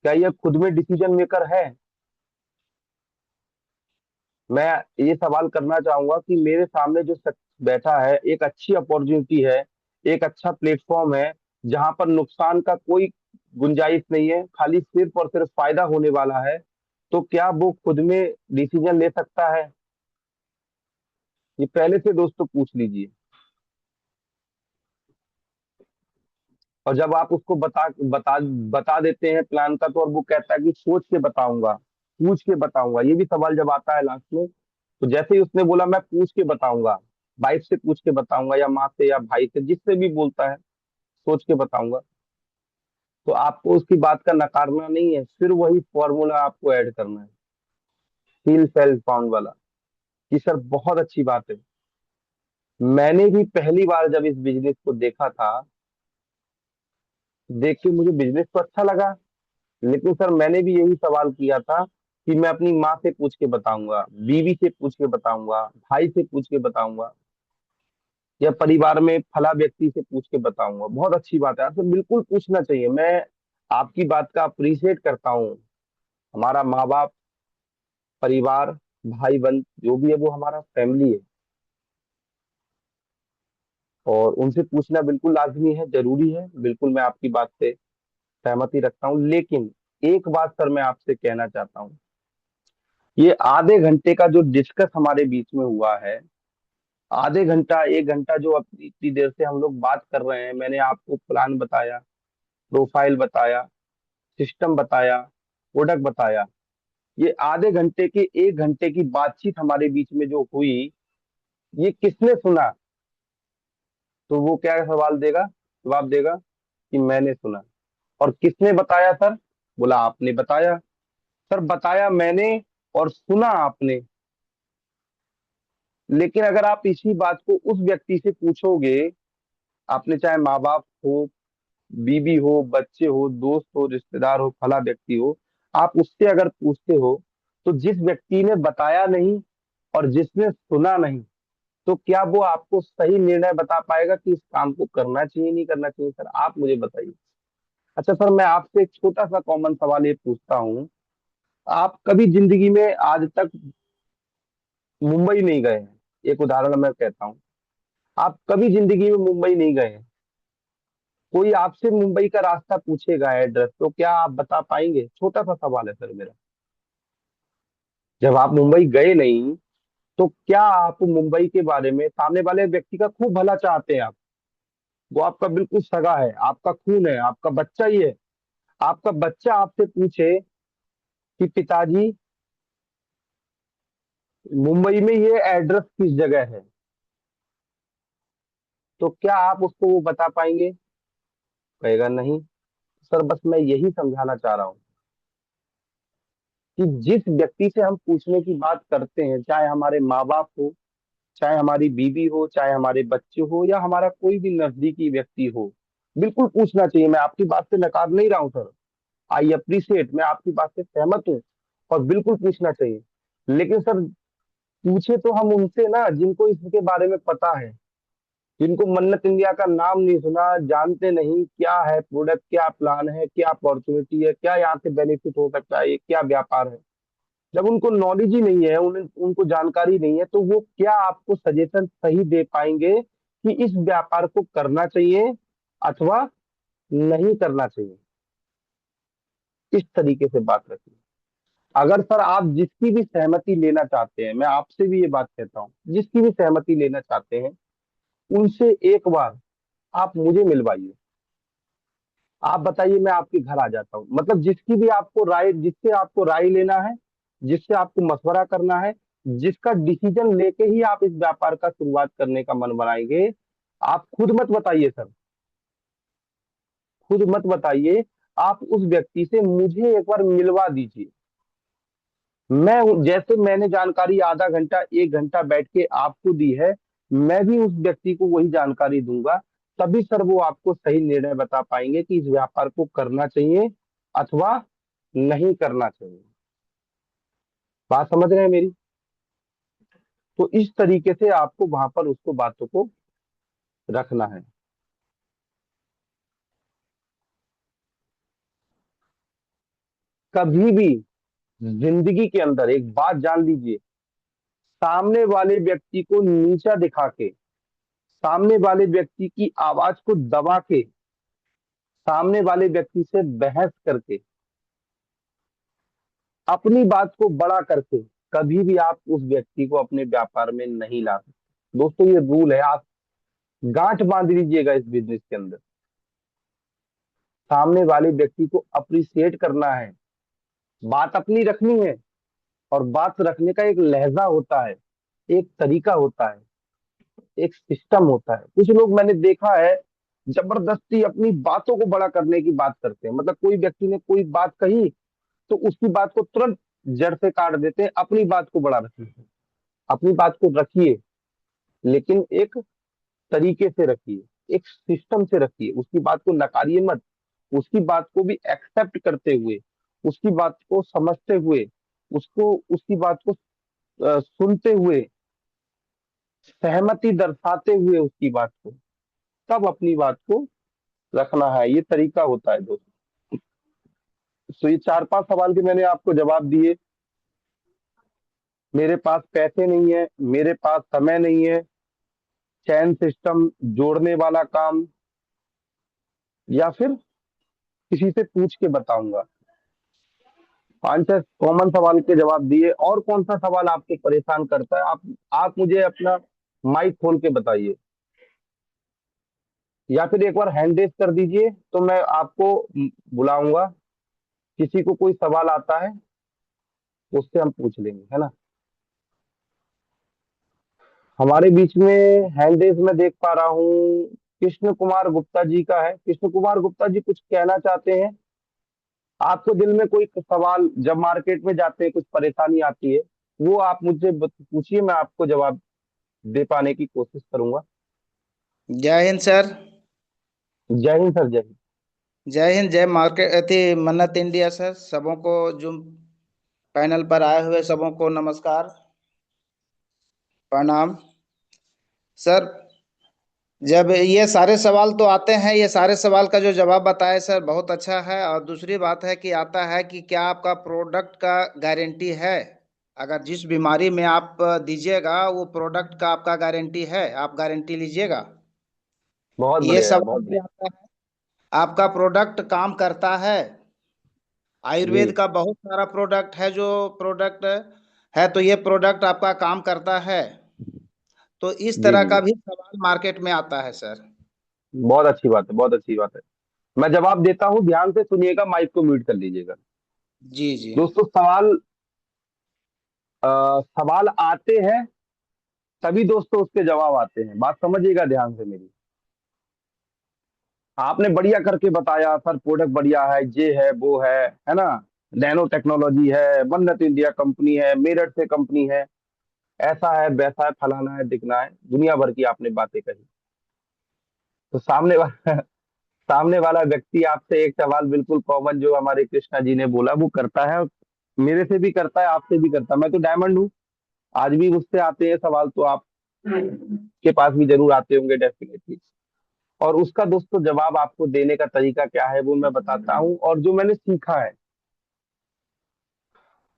Speaker 1: क्या यह खुद में डिसीजन मेकर है? मैं ये सवाल करना चाहूंगा कि मेरे सामने जो शख्स बैठा है, एक अच्छी अपॉर्चुनिटी है, एक अच्छा प्लेटफॉर्म है, जहां पर नुकसान का कोई गुंजाइश नहीं है, खाली सिर्फ और सिर्फ फायदा होने वाला है। तो क्या वो खुद में डिसीजन ले सकता है? ये पहले से दोस्तों पूछ लीजिए। और जब आप उसको बता बता बता देते हैं प्लान का, तो और वो कहता है कि सोच के बताऊंगा, पूछ के बताऊंगा, ये भी सवाल जब आता है लास्ट में, तो जैसे ही उसने बोला मैं पूछ के बताऊंगा, वाइफ से पूछ के बताऊंगा, या माँ से या भाई से, जिससे भी बोलता है सोच के बताऊंगा, तो आपको उसकी बात का नकारना नहीं है, फिर वही फॉर्मूला आपको ऐड करना है, फील सेल्फ फाउंड वाला। कि सर, बहुत अच्छी बात है, मैंने भी पहली बार जब इस बिजनेस को देखा था, देख के मुझे बिजनेस तो अच्छा लगा, लेकिन सर मैंने भी यही सवाल किया था कि मैं अपनी माँ से पूछ के बताऊंगा, बीवी से पूछ के बताऊंगा, भाई से पूछ के बताऊंगा, या परिवार में फला व्यक्ति से पूछ के बताऊंगा। बहुत अच्छी बात है आपसे, बिल्कुल पूछना चाहिए। मैं आपकी बात का अप्रिशिएट करता हूँ। हमारा माँ बाप, परिवार, भाई बंद जो भी है, वो हमारा फैमिली है, और उनसे पूछना बिल्कुल लाजमी है, जरूरी है। बिल्कुल मैं आपकी बात से सहमति रखता हूँ, लेकिन एक बात सर मैं आपसे कहना चाहता हूँ। ये आधे घंटे का जो डिस्कस हमारे बीच में हुआ है, आधे घंटा 1 घंटा जो अब इतनी देर से हम लोग बात कर रहे हैं, मैंने आपको प्लान बताया, प्रोफाइल बताया, सिस्टम बताया, प्रोडक्ट बताया। ये आधे घंटे के 1 घंटे की बातचीत हमारे बीच में जो हुई, ये किसने सुना? तो वो क्या सवाल देगा, जवाब देगा कि मैंने सुना। और किसने बताया सर? बोला आपने बताया। सर, बताया मैंने और सुना आपने। लेकिन अगर आप इसी बात को उस व्यक्ति से पूछोगे, आपने चाहे माँ बाप हो, बीवी हो, बच्चे हो, दोस्त हो, रिश्तेदार हो, फला व्यक्ति हो, आप उससे अगर पूछते हो, तो जिस व्यक्ति ने बताया नहीं और जिसने सुना नहीं, तो क्या वो आपको सही निर्णय बता पाएगा कि इस काम को करना चाहिए नहीं करना चाहिए? सर, आप मुझे बताइए। अच्छा सर, मैं आपसे एक छोटा सा कॉमन सवाल ये पूछता हूँ। आप कभी जिंदगी में आज तक मुंबई नहीं गए हैं? एक उदाहरण मैं कहता हूँ, आप कभी जिंदगी में मुंबई नहीं गए हैं, कोई आपसे मुंबई का रास्ता पूछेगा, एड्रेस, तो क्या आप बता पाएंगे? छोटा सा सवाल है सर मेरा। जब आप मुंबई गए नहीं, तो क्या आप मुंबई के बारे में, सामने वाले व्यक्ति का खूब भला चाहते हैं आप, वो आपका बिल्कुल सगा है, आपका खून है, आपका बच्चा ही है, आपका बच्चा आपसे पूछे कि पिताजी, मुंबई में ये एड्रेस किस जगह है, तो क्या आप उसको वो बता पाएंगे? कहेगा नहीं। सर, बस मैं यही समझाना चाह रहा हूँ कि जिस व्यक्ति से हम पूछने की बात करते हैं, चाहे हमारे माँ बाप हो, चाहे हमारी बीवी हो, चाहे हमारे बच्चे हो, या हमारा कोई भी नजदीकी व्यक्ति हो, बिल्कुल पूछना चाहिए। मैं आपकी बात से नकार नहीं रहा हूँ सर, आई अप्रिशिएट, मैं आपकी बात से सहमत हूँ, और बिल्कुल पूछना चाहिए। लेकिन सर, पूछे तो हम उनसे ना जिनको इसके बारे में पता है, जिनको मन्नत इंडिया का नाम नहीं सुना, जानते नहीं क्या है प्रोडक्ट, क्या प्लान है, क्या अपॉर्चुनिटी है, क्या यहाँ से बेनिफिट हो सकता है, ये क्या व्यापार है। जब उनको नॉलेज ही नहीं है, उनको जानकारी नहीं है, तो वो क्या आपको सजेशन सही दे पाएंगे कि इस व्यापार को करना चाहिए अथवा नहीं करना चाहिए? इस तरीके से बात रखिए। अगर सर आप जिसकी भी सहमति लेना चाहते हैं, मैं आपसे भी ये बात कहता हूँ, जिसकी भी सहमति लेना चाहते हैं, उनसे एक बार आप मुझे मिलवाइए। आप बताइए, मैं आपके घर आ जाता हूँ। मतलब जिसकी भी आपको राय, जिससे आपको राय लेना है, जिससे आपको मशवरा करना है, जिसका डिसीजन लेके ही आप इस व्यापार का शुरुआत करने का मन बनाएंगे, आप खुद मत बताइए सर, खुद मत बताइए। आप उस व्यक्ति से मुझे एक बार मिलवा दीजिए। जैसे मैंने जानकारी आधा घंटा 1 घंटा बैठ के आपको दी है, मैं भी उस व्यक्ति को वही जानकारी दूंगा। तभी सर वो आपको सही निर्णय बता पाएंगे कि इस व्यापार को करना चाहिए अथवा नहीं करना चाहिए। बात समझ रहे हैं मेरी? तो इस तरीके से आपको वहां पर उसको बातों को रखना है। कभी भी जिंदगी के अंदर एक बात जान लीजिए, सामने वाले व्यक्ति को नीचा दिखा के, सामने वाले व्यक्ति की आवाज को दबा के, सामने वाले व्यक्ति से बहस करके, अपनी बात को बड़ा करके कभी भी आप उस व्यक्ति को अपने व्यापार में नहीं ला सकते। दोस्तों ये रूल है, आप गांठ बांध लीजिएगा इस बिजनेस के अंदर। सामने वाले व्यक्ति को अप्रिसिएट करना है, बात अपनी रखनी है। और बात रखने का एक लहजा होता है, एक तरीका होता है, एक सिस्टम होता है। कुछ लोग मैंने देखा है जबरदस्ती अपनी बातों को बड़ा करने की बात करते हैं। मतलब कोई व्यक्ति ने कोई बात कही तो उसकी बात को तुरंत जड़ से काट देते हैं, अपनी बात को बड़ा रखने से। अपनी बात को रखिए, लेकिन एक तरीके से रखिए, एक सिस्टम से रखिए। उसकी बात को नकारिए मत, उसकी बात को भी एक्सेप्ट करते हुए, उसकी बात को समझते हुए, उसको उसकी बात को सुनते हुए, सहमति दर्शाते हुए उसकी बात को, तब अपनी बात को रखना है। ये तरीका होता है दोस्तों। तो ये 4-5 सवाल के मैंने आपको जवाब दिए। मेरे पास पैसे नहीं है, मेरे पास समय नहीं है, चैन सिस्टम जोड़ने वाला काम, या फिर किसी से पूछ के बताऊंगा। 5-6 कॉमन सवाल के जवाब दिए। और कौन सा सवाल आपको परेशान करता है? आप मुझे अपना माइक खोल के बताइए, या फिर एक बार हैंड रेस कर दीजिए तो मैं आपको बुलाऊंगा। किसी को कोई सवाल आता है उससे हम पूछ लेंगे, है ना? हमारे बीच में हैंड रेस में देख पा रहा हूँ कृष्ण कुमार गुप्ता जी का है। कृष्ण कुमार गुप्ता जी कुछ कहना चाहते हैं? आपको दिल में कोई सवाल, जब मार्केट में जाते हैं कुछ परेशानी आती है, वो आप मुझसे पूछिए, मैं आपको जवाब दे पाने की कोशिश करूंगा।
Speaker 3: जय हिंद सर।
Speaker 1: जय हिंद सर, जय हिंद।
Speaker 3: जय हिंद, जय मार्केट अति मन्नत इंडिया सर। सबों को जो पैनल पर आए हुए सबों को नमस्कार, प्रणाम सर। जब ये सारे सवाल तो आते हैं, ये सारे सवाल का जो जवाब बताए सर बहुत अच्छा है। और दूसरी बात है कि आता है कि क्या आपका प्रोडक्ट का गारंटी है। अगर जिस बीमारी में आप दीजिएगा वो प्रोडक्ट का आपका गारंटी है, आप गारंटी लीजिएगा।
Speaker 1: बहुत
Speaker 3: ये
Speaker 1: बढ़िया यार,
Speaker 3: सवाल
Speaker 1: बहुत
Speaker 3: भी
Speaker 1: बढ़िया।
Speaker 3: आता है, आपका प्रोडक्ट काम करता है। आयुर्वेद
Speaker 1: जी
Speaker 3: का बहुत सारा प्रोडक्ट है, जो प्रोडक्ट है, तो ये प्रोडक्ट आपका काम करता है। तो इस
Speaker 1: जी
Speaker 3: तरह
Speaker 1: जी
Speaker 3: का
Speaker 1: जी।
Speaker 3: भी सवाल मार्केट में आता है सर।
Speaker 1: बहुत अच्छी बात है, बहुत अच्छी बात है। मैं जवाब देता हूँ, ध्यान से सुनिएगा, माइक को म्यूट कर लीजिएगा।
Speaker 3: जी जी।
Speaker 1: दोस्तों सवाल आते हैं तभी दोस्तों उसके जवाब आते हैं। बात समझिएगा ध्यान से मेरी। आपने बढ़िया करके बताया सर, प्रोडक्ट बढ़िया है, ये है वो है ना? नैनो टेक्नोलॉजी है, मन्नत इंडिया कंपनी है, मेरठ से कंपनी है, ऐसा है वैसा है, फलाना है दिखना है, दुनिया भर की आपने बातें कही। तो सामने वाला सामने वाला व्यक्ति आपसे एक सवाल बिल्कुल कॉमन, जो हमारे कृष्णा जी ने बोला, वो करता है। मेरे से भी करता है, आपसे भी करता है। मैं तो डायमंड हूँ, आज भी मुझसे आते हैं सवाल, तो आप के पास भी जरूर आते होंगे डेफिनेटली। और उसका दोस्तों जवाब आपको देने का तरीका क्या है वो मैं बताता हूँ, और जो मैंने सीखा है।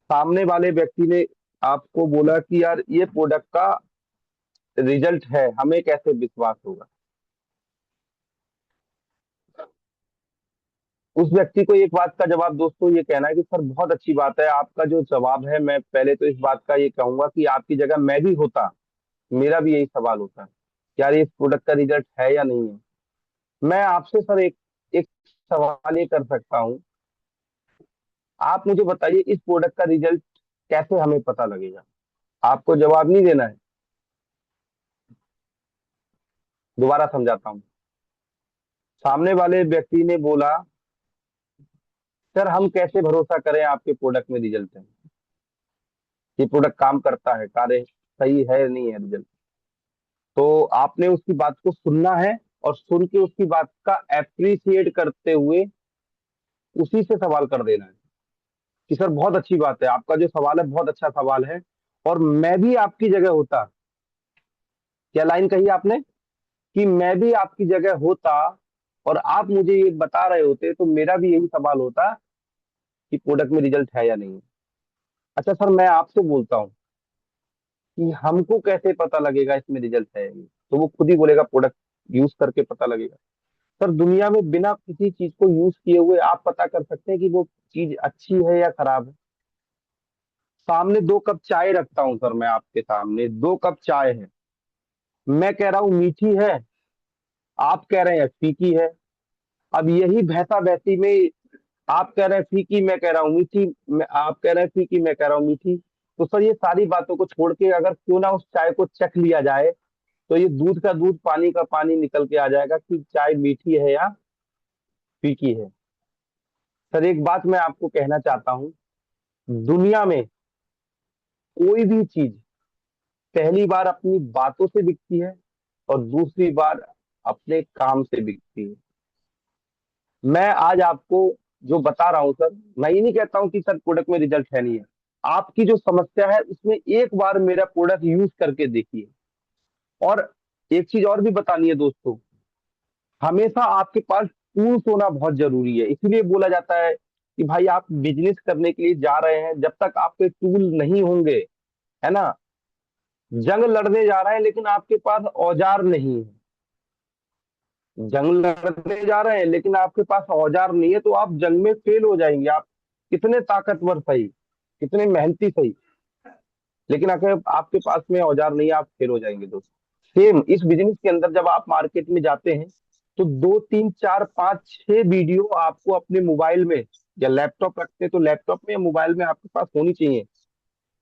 Speaker 1: सामने वाले व्यक्ति ने आपको बोला कि यार ये प्रोडक्ट का रिजल्ट है, हमें कैसे विश्वास होगा? उस व्यक्ति को एक बात का जवाब दोस्तों ये कहना है कि सर बहुत अच्छी बात है आपका जो जवाब है। मैं पहले तो इस बात का ये कहूंगा कि आपकी जगह मैं भी होता, मेरा भी यही सवाल होता है, यार ये इस प्रोडक्ट का रिजल्ट है या नहीं है। मैं आपसे सर एक एक सवाल ये कर सकता हूँ, आप मुझे बताइए इस प्रोडक्ट का रिजल्ट कैसे हमें पता लगेगा? आपको जवाब नहीं देना है, दोबारा समझाता हूँ। सामने वाले व्यक्ति ने बोला, सर हम कैसे भरोसा करें आपके प्रोडक्ट में रिजल्ट है, ये प्रोडक्ट काम करता है, कार्य सही है नहीं है रिजल्ट। तो आपने उसकी बात को सुनना है और सुन के उसकी बात का एप्रिसिएट करते हुए उसी से सवाल कर देना है कि सर बहुत अच्छी बात है, आपका जो सवाल है बहुत अच्छा सवाल है, और मैं भी आपकी जगह होता। क्या लाइन कही आपने? कि मैं भी आपकी जगह होता और आप मुझे ये बता रहे होते तो मेरा भी यही सवाल होता कि प्रोडक्ट में रिजल्ट है या नहीं है। अच्छा सर, मैं आपसे बोलता हूँ कि हमको कैसे पता लगेगा इसमें रिजल्ट है या नहीं? तो वो खुद ही बोलेगा प्रोडक्ट यूज करके पता लगेगा। सर दुनिया में बिना किसी चीज को यूज किए हुए आप पता कर सकते हैं कि वो चीज अच्छी है या खराब है? सामने 2 कप चाय रखता हूँ सर, मैं आपके सामने 2 कप चाय है, मैं कह रहा हूँ मीठी है, आप कह रहे हैं फीकी है। अब यही भैंसा भैंसी में आप कह रहे हैं फीकी, मैं कह रहा हूँ मीठी, आप कह रहे हैं फीकी, मैं कह रहा हूँ मीठी। तो सर ये सारी बातों को छोड़ के अगर क्यों ना उस चाय को चख लिया जाए, तो ये दूध का दूध पानी का पानी निकल के आ जाएगा कि चाय मीठी है या फीकी है। सर एक बात मैं आपको कहना चाहता हूँ, दुनिया में कोई भी चीज पहली बार अपनी बातों से बिकती है और दूसरी बार अपने काम से बिकती है। मैं आज आपको जो बता रहा हूं सर, मैं ये नहीं कहता हूं कि सर प्रोडक्ट में रिजल्ट है नहीं है। आपकी जो समस्या है उसमें एक बार मेरा प्रोडक्ट यूज करके देखिए। और एक चीज और भी बतानी है दोस्तों, हमेशा आपके पास टूल्स होना बहुत जरूरी है। इसीलिए बोला जाता है कि भाई आप बिजनेस करने के लिए जा रहे हैं, जब तक आपके टूल नहीं होंगे, है ना, जंग लड़ने जा रहे हैं लेकिन आपके पास औजार नहीं है, जंग लड़ने जा रहे हैं लेकिन आपके पास औजार नहीं है, तो आप जंग में फेल हो जाएंगे। आप कितने ताकतवर सही, कितने मेहनती सही, लेकिन अगर आपके पास में औजार नहीं है, आप फेल हो जाएंगे दोस्त। सेम इस बिजनेस के अंदर जब आप मार्केट में जाते हैं, तो 2 3 4 5 6 वीडियो आपको अपने मोबाइल में या लैपटॉप रखते हैं तो लैपटॉप में या मोबाइल में आपके पास होनी चाहिए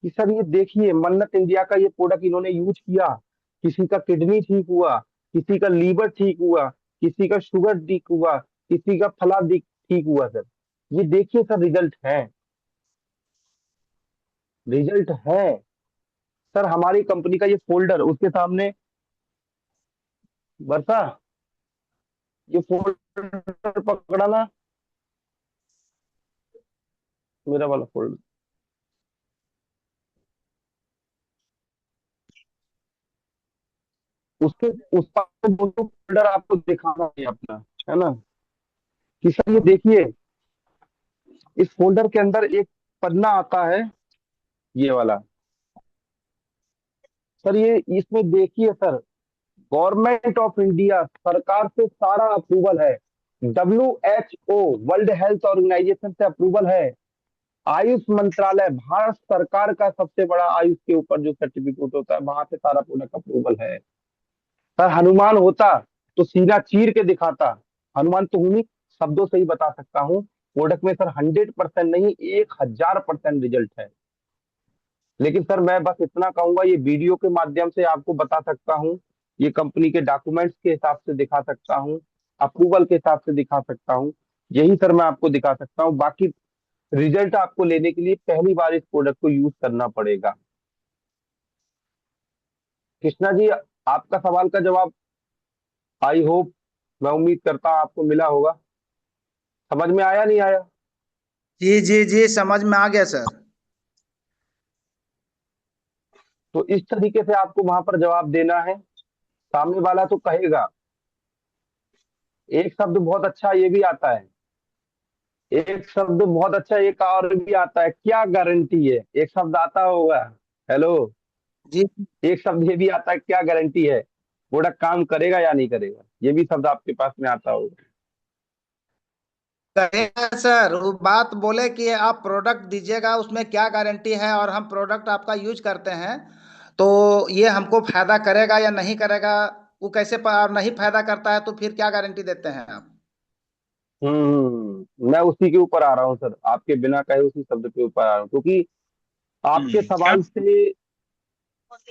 Speaker 1: कि सर ये देखिए मन्नत इंडिया का ये प्रोडक्ट इन्होंने यूज किया, किसी का किडनी ठीक हुआ, किसी का लीवर ठीक हुआ, किसी का शुगर ठीक हुआ, किसी का फला ठीक हुआ। सर ये देखिए सर, रिजल्ट है, रिजल्ट है। सर हमारी कंपनी का ये फोल्डर उसके सामने, वर्षा ये फोल्डर पकड़ा ना, मेरा वाला फोल्डर, उसके उस पर दोनों फोल्डर आपको दिखाना है अपना, है ना, कि सर ये देखिए इस फोल्डर के अंदर एक पन्ना आता है, ये वाला। सर ये इसमें देखिए सर, गवर्नमेंट ऑफ इंडिया सरकार से सारा अप्रूवल है, WHO वर्ल्ड हेल्थ ऑर्गेनाइजेशन से अप्रूवल है, आयुष मंत्रालय भारत सरकार का सबसे बड़ा आयुष के ऊपर जो सर्टिफिकेट होता है वहां से सारा प्रोडक्ट अप्रूवल है। सर हनुमान होता तो सीना चीर के दिखाता, हनुमान तो हूं नहीं, शब्दों से ही बता सकता हूँ प्रोडक्ट में सर 100% नहीं 1000% रिजल्ट है। लेकिन सर मैं बस इतना कहूंगा, ये वीडियो के माध्यम से आपको बता सकता हूँ, ये कंपनी के डॉक्यूमेंट्स के हिसाब से दिखा सकता हूँ, अप्रूवल के हिसाब से दिखा सकता हूँ, यही सर मैं आपको दिखा सकता हूँ। बाकी रिजल्ट आपको लेने के लिए पहली बार इस प्रोडक्ट को यूज करना पड़ेगा। कृष्णा जी, आपका सवाल का जवाब आई होप, मैं उम्मीद करता हूँ आपको मिला होगा, समझ में आया नहीं आया?
Speaker 3: जी जी जी, समझ में आ गया सर।
Speaker 1: तो इस तरीके से आपको वहां पर जवाब देना है। सामने वाला तो कहेगा, एक शब्द बहुत अच्छा ये भी आता है, एक शब्द बहुत अच्छा एक और भी आता है, क्या गारंटी है, एक शब्द आता होगा, हेलो,
Speaker 3: जी,
Speaker 1: एक शब्द ये भी आता है, क्या गारंटी है प्रोडक्ट काम करेगा या नहीं करेगा, ये भी शब्द आपके पास में आता होगा।
Speaker 3: करेगा सर। वो बात बोले कि आप प्रोडक्ट दीजिएगा उसमें क्या गारंटी है, और हम प्रोडक्ट आपका यूज करते हैं तो ये हमको फायदा करेगा या नहीं करेगा, वो कैसे नहीं फायदा करता है तो फिर क्या गारंटी देते हैं आप?
Speaker 1: मैं उसी के ऊपर आ रहा हूँ सर, आपके बिना कहे उसी शब्द के ऊपर आ रहा हूँ, क्योंकि आपके
Speaker 2: क्या?
Speaker 1: सवाल से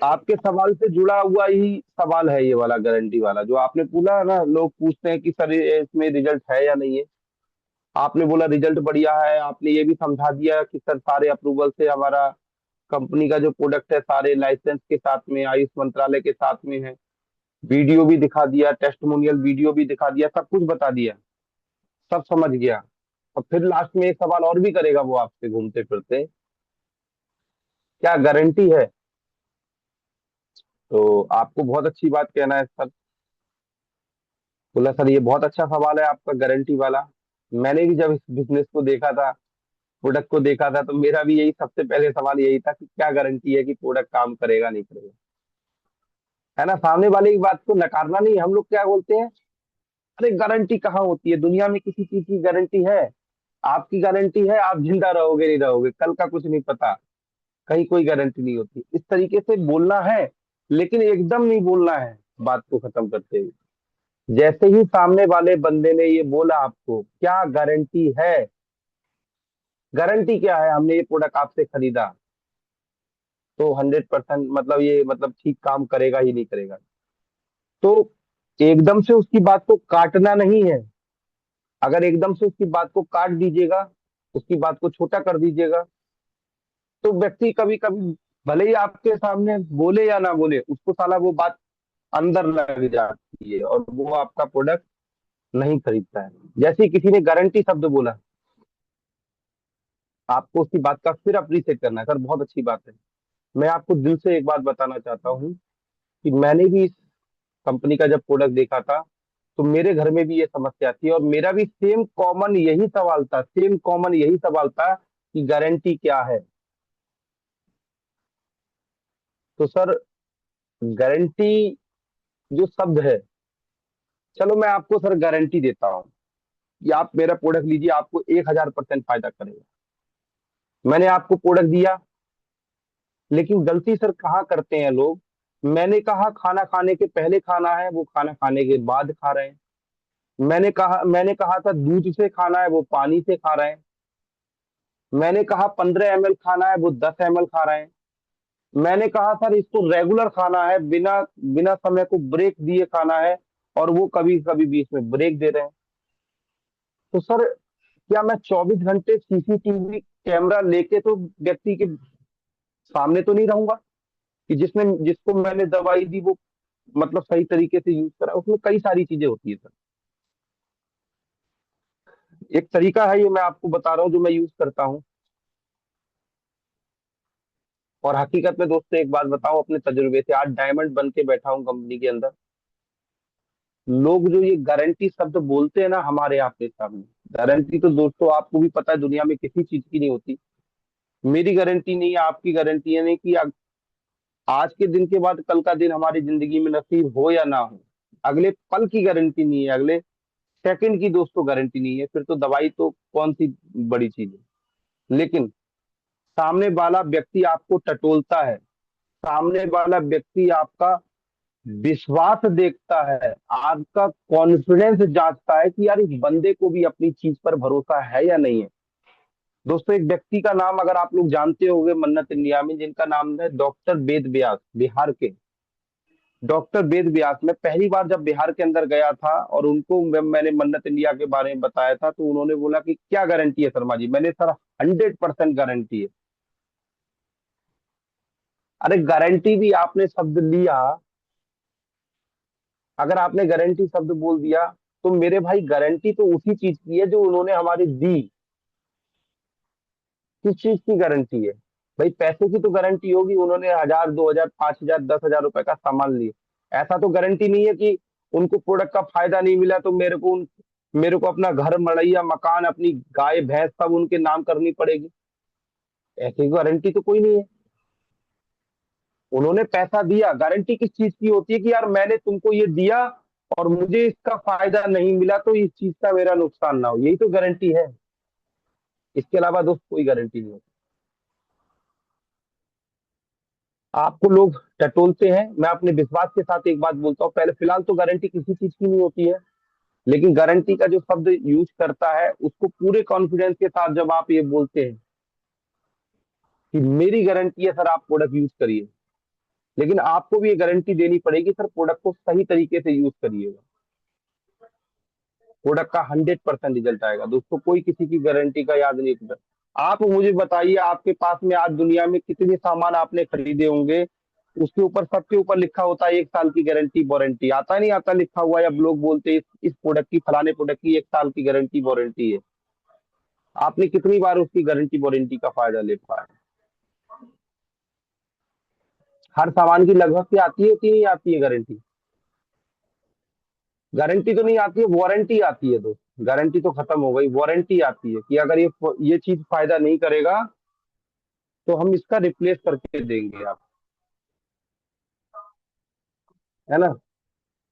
Speaker 1: आपके सवाल से जुड़ा हुआ ही सवाल है ये वाला, गारंटी वाला जो आपने पूछा ना। लोग पूछते हैं कि सर इसमें रिजल्ट है या नहीं है। आपने बोला रिजल्ट बढ़िया है, आपने ये भी समझा दिया कि सर सारे अप्रूवल से हमारा कंपनी का जो प्रोडक्ट है सारे लाइसेंस के साथ में, आयुष मंत्रालय के साथ में है। वीडियो भी दिखा दिया, टेस्टिमोनियल वीडियो भी दिखा दिया, सब कुछ बता दिया, सब समझ गया। और फिर लास्ट में एक सवाल और भी करेगा वो आपसे घूमते फिरते, क्या गारंटी है? तो आपको बहुत अच्छी बात कहना है सर। बोला सर ये बहुत अच्छा सवाल है आपका, गारंटी वाला। मैंने भी जब इस बिजनेस को देखा था, प्रोडक्ट को देखा था, तो मेरा भी यही सबसे पहले सवाल यही था कि क्या गारंटी है कि प्रोडक्ट काम करेगा नहीं करेगा। है ना, सामने वाले की बात को नकारना नहीं। हम लोग क्या बोलते हैं, अरे गारंटी कहाँ होती है, दुनिया में किसी चीज की गारंटी है? आपकी गारंटी है आप जिंदा रहोगे नहीं रहोगे, कल का कुछ नहीं पता। कहीं कोई गारंटी नहीं होती। इस तरीके से बोलना है, लेकिन एकदम नहीं बोलना है बात को खत्म करते हुए। जैसे ही सामने वाले बंदे ने ये बोला आपको क्या गारंटी है, गारंटी क्या है, हमने ये प्रोडक्ट आपसे खरीदा तो 100% मतलब ये मतलब ठीक काम करेगा ही नहीं करेगा, तो एकदम से उसकी बात को काटना नहीं है। अगर एकदम से उसकी बात को काट दीजिएगा, उसकी बात को छोटा कर दीजिएगा, तो व्यक्ति कभी कभी भले ही आपके सामने बोले या ना बोले, उसको साला वो बात अंदर लग जाती है और वो आपका प्रोडक्ट नहीं खरीदता है। जैसे ही किसी ने गारंटी शब्द बोला, आपको उसकी बात का फिर अप्रिशिएट करना है। सर बहुत अच्छी बात है। मैं आपको दिल से एक बात बताना चाहता हूँ कि मैंने भी इस कंपनी का जब प्रोडक्ट देखा था, तो मेरे घर में भी ये समस्या थी और मेरा भी सेम कॉमन यही सवाल था, सेम कॉमन यही सवाल था कि गारंटी क्या है। तो सर गारंटी जो शब्द है, चलो मैं आपको सर गारंटी देता हूँ कि आप मेरा प्रोडक्ट लीजिए, आपको 1000% फायदा करेगा। मैंने आपको प्रोडक्ट दिया, लेकिन गलती सर कहाँ करते हैं लोग, मैंने कहा खाना खाने के पहले खाना है, वो खाना खाने के बाद खा रहे हैं। मैंने कहा था दूध से खाना है, वो पानी से खा रहे हैं। मैंने कहा 15 ml खाना है, वो 10 ml खा रहे हैं। मैंने कहा सर इसको रेगुलर खाना है, बिना बिना समय को ब्रेक दिए खाना है, और वो कभी कभी बीच में ब्रेक दे रहे हैं। तो सर क्या मैं 24 घंटे सीसीटीवी कैमरा लेके तो व्यक्ति के सामने तो नहीं रहूंगा कि जिसने जिसको मैंने दवाई दी वो मतलब सही तरीके से यूज करा? उसमें कई सारी चीजें होती है सर। एक तरीका है, ये मैं आपको बता रहा हूँ जो मैं यूज करता हूँ। और हकीकत में दोस्तों एक बात बताऊं अपने तजुर्बे से, आज डायमंड बन के बैठा हूँ कंपनी के अंदर। लोग जो ये गारंटी शब्द बोलते हैं ना हमारे आपके सामने, गारंटी तो दोस्तों आपको भी पता है दुनिया में किसी चीज की नहीं होती। मेरी गारंटी नहीं है, आपकी गारंटी है नहीं कि आज के दिन के बाद कल का दिन हमारी जिंदगी में नसीब हो या ना हो, अगले पल की गारंटी नहीं है, अगले सेकंड की दोस्तों गारंटी नहीं है। फिर तो दवाई तो कौन सी बड़ी चीज है। लेकिन सामने वाला व्यक्ति आपको टटोलता है, सामने वाला व्यक्ति आपका विश्वास देखता है, आपका कॉन्फिडेंस जांचता है कि यार इस बंदे को भी अपनी चीज पर भरोसा है या नहीं है। दोस्तों एक व्यक्ति का नाम अगर आप लोग जानते होंगे मन्नत इंडिया में, जिनका नाम है डॉक्टर वेद व्यास, बिहार के डॉक्टर वेद व्यास। मैं पहली बार जब बिहार के अंदर गया था और उनको मैंने मन्नत इंडिया के बारे में बताया था, तो उन्होंने बोला कि क्या गारंटी है शर्मा जी? मैंने सर 100% गारंटी है। अरे गारंटी भी आपने शब्द लिया, अगर आपने गारंटी शब्द बोल दिया, तो मेरे भाई गारंटी तो उसी चीज की है जो उन्होंने हमारी दी। किस चीज की गारंटी है? भाई पैसे की तो गारंटी होगी, उन्होंने 1000 2000 5000 10,000 रुपए का सामान लिया। ऐसा तो गारंटी नहीं है कि उनको प्रोडक्ट का फायदा नहीं मिला तो मेरे को अपना घर मड़ैया मकान अपनी गाय भैंस सब उनके नाम करनी पड़ेगी। ऐसी गारंटी तो कोई नहीं है। उन्होंने पैसा दिया, गारंटी किस चीज की होती है कि यार मैंने तुमको ये दिया और मुझे इसका फायदा नहीं मिला तो इस चीज का मेरा नुकसान ना हो, यही तो गारंटी है। इसके अलावा दोस्त कोई गारंटी नहीं होती। आपको लोग टटोलते हैं, मैं अपने विश्वास के साथ एक बात बोलता हूँ, पहले फिलहाल तो गारंटी किसी चीज की नहीं होती है। लेकिन गारंटी का जो शब्द यूज करता है उसको पूरे कॉन्फिडेंस के साथ जब आप ये बोलते हैं कि मेरी गारंटी है सर, आप प्रोडक्ट यूज करिए, लेकिन आपको भी ये गारंटी देनी पड़ेगी सर, प्रोडक्ट को सही तरीके से यूज करिएगा, प्रोडक्ट का 100% रिजल्ट आएगा दोस्तों। कोई किसी की गारंटी का याद नहीं रखता। आप मुझे बताइए, आपके पास में आज दुनिया में कितने सामान आपने खरीदे होंगे, उसके ऊपर, सबके ऊपर लिखा होता है 1 साल की गारंटी वारंटी, आता नहीं आता लिखा हुआ है, अब लोग बोलते हैं इस प्रोडक्ट की, फलाने प्रोडक्ट की 1 साल की गारंटी वारंटी है। आपने कितनी बार उसकी गारंटी वारंटी का फायदा ले पाया? हर सामान की लगभग की आती है कि नहीं आती है गारंटी? गारंटी तो नहीं आती है, वारंटी आती है दोस्त। गारंटी तो खत्म हो गई, वारंटी आती है कि अगर ये चीज फायदा नहीं करेगा तो हम इसका रिप्लेस करके देंगे आप, है ना।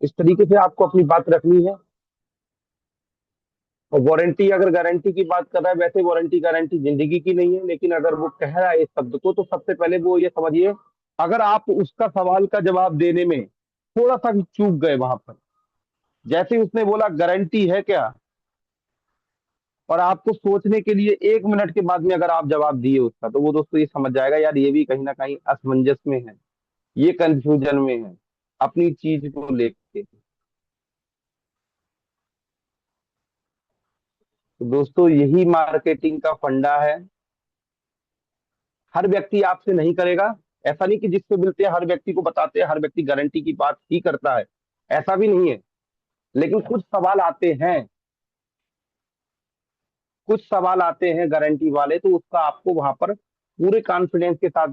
Speaker 1: इस तरीके से आपको अपनी बात रखनी है। और वारंटी, अगर गारंटी की बात कर रहा है, वैसे वारंटी गारंटी जिंदगी की नहीं है, लेकिन अगर वो कह रहा है इस शब्द को तो सबसे पहले वो ये समझिए, अगर आप उसका सवाल का जवाब देने में थोड़ा सा भी चूक गए वहां पर, जैसे ही उसने बोला गारंटी है क्या, और आपको सोचने के लिए 1 मिनट के बाद में अगर आप जवाब दिए उसका, तो वो दोस्तों ये समझ जाएगा यार ये भी कहीं ना कहीं असमंजस में है, ये कंफ्यूजन में है अपनी चीज को लेके। तो दोस्तों यही मार्केटिंग का फंडा है। हर व्यक्ति आपसे नहीं करेगा, ऐसा नहीं कि जिससे मिलते हैं हर व्यक्ति को बताते हैं, हर व्यक्ति गारंटी की बात ही करता है, ऐसा भी नहीं है। लेकिन कुछ सवाल आते हैं गारंटी वाले, तो उसका आपको वहां पर पूरे कॉन्फिडेंस के साथ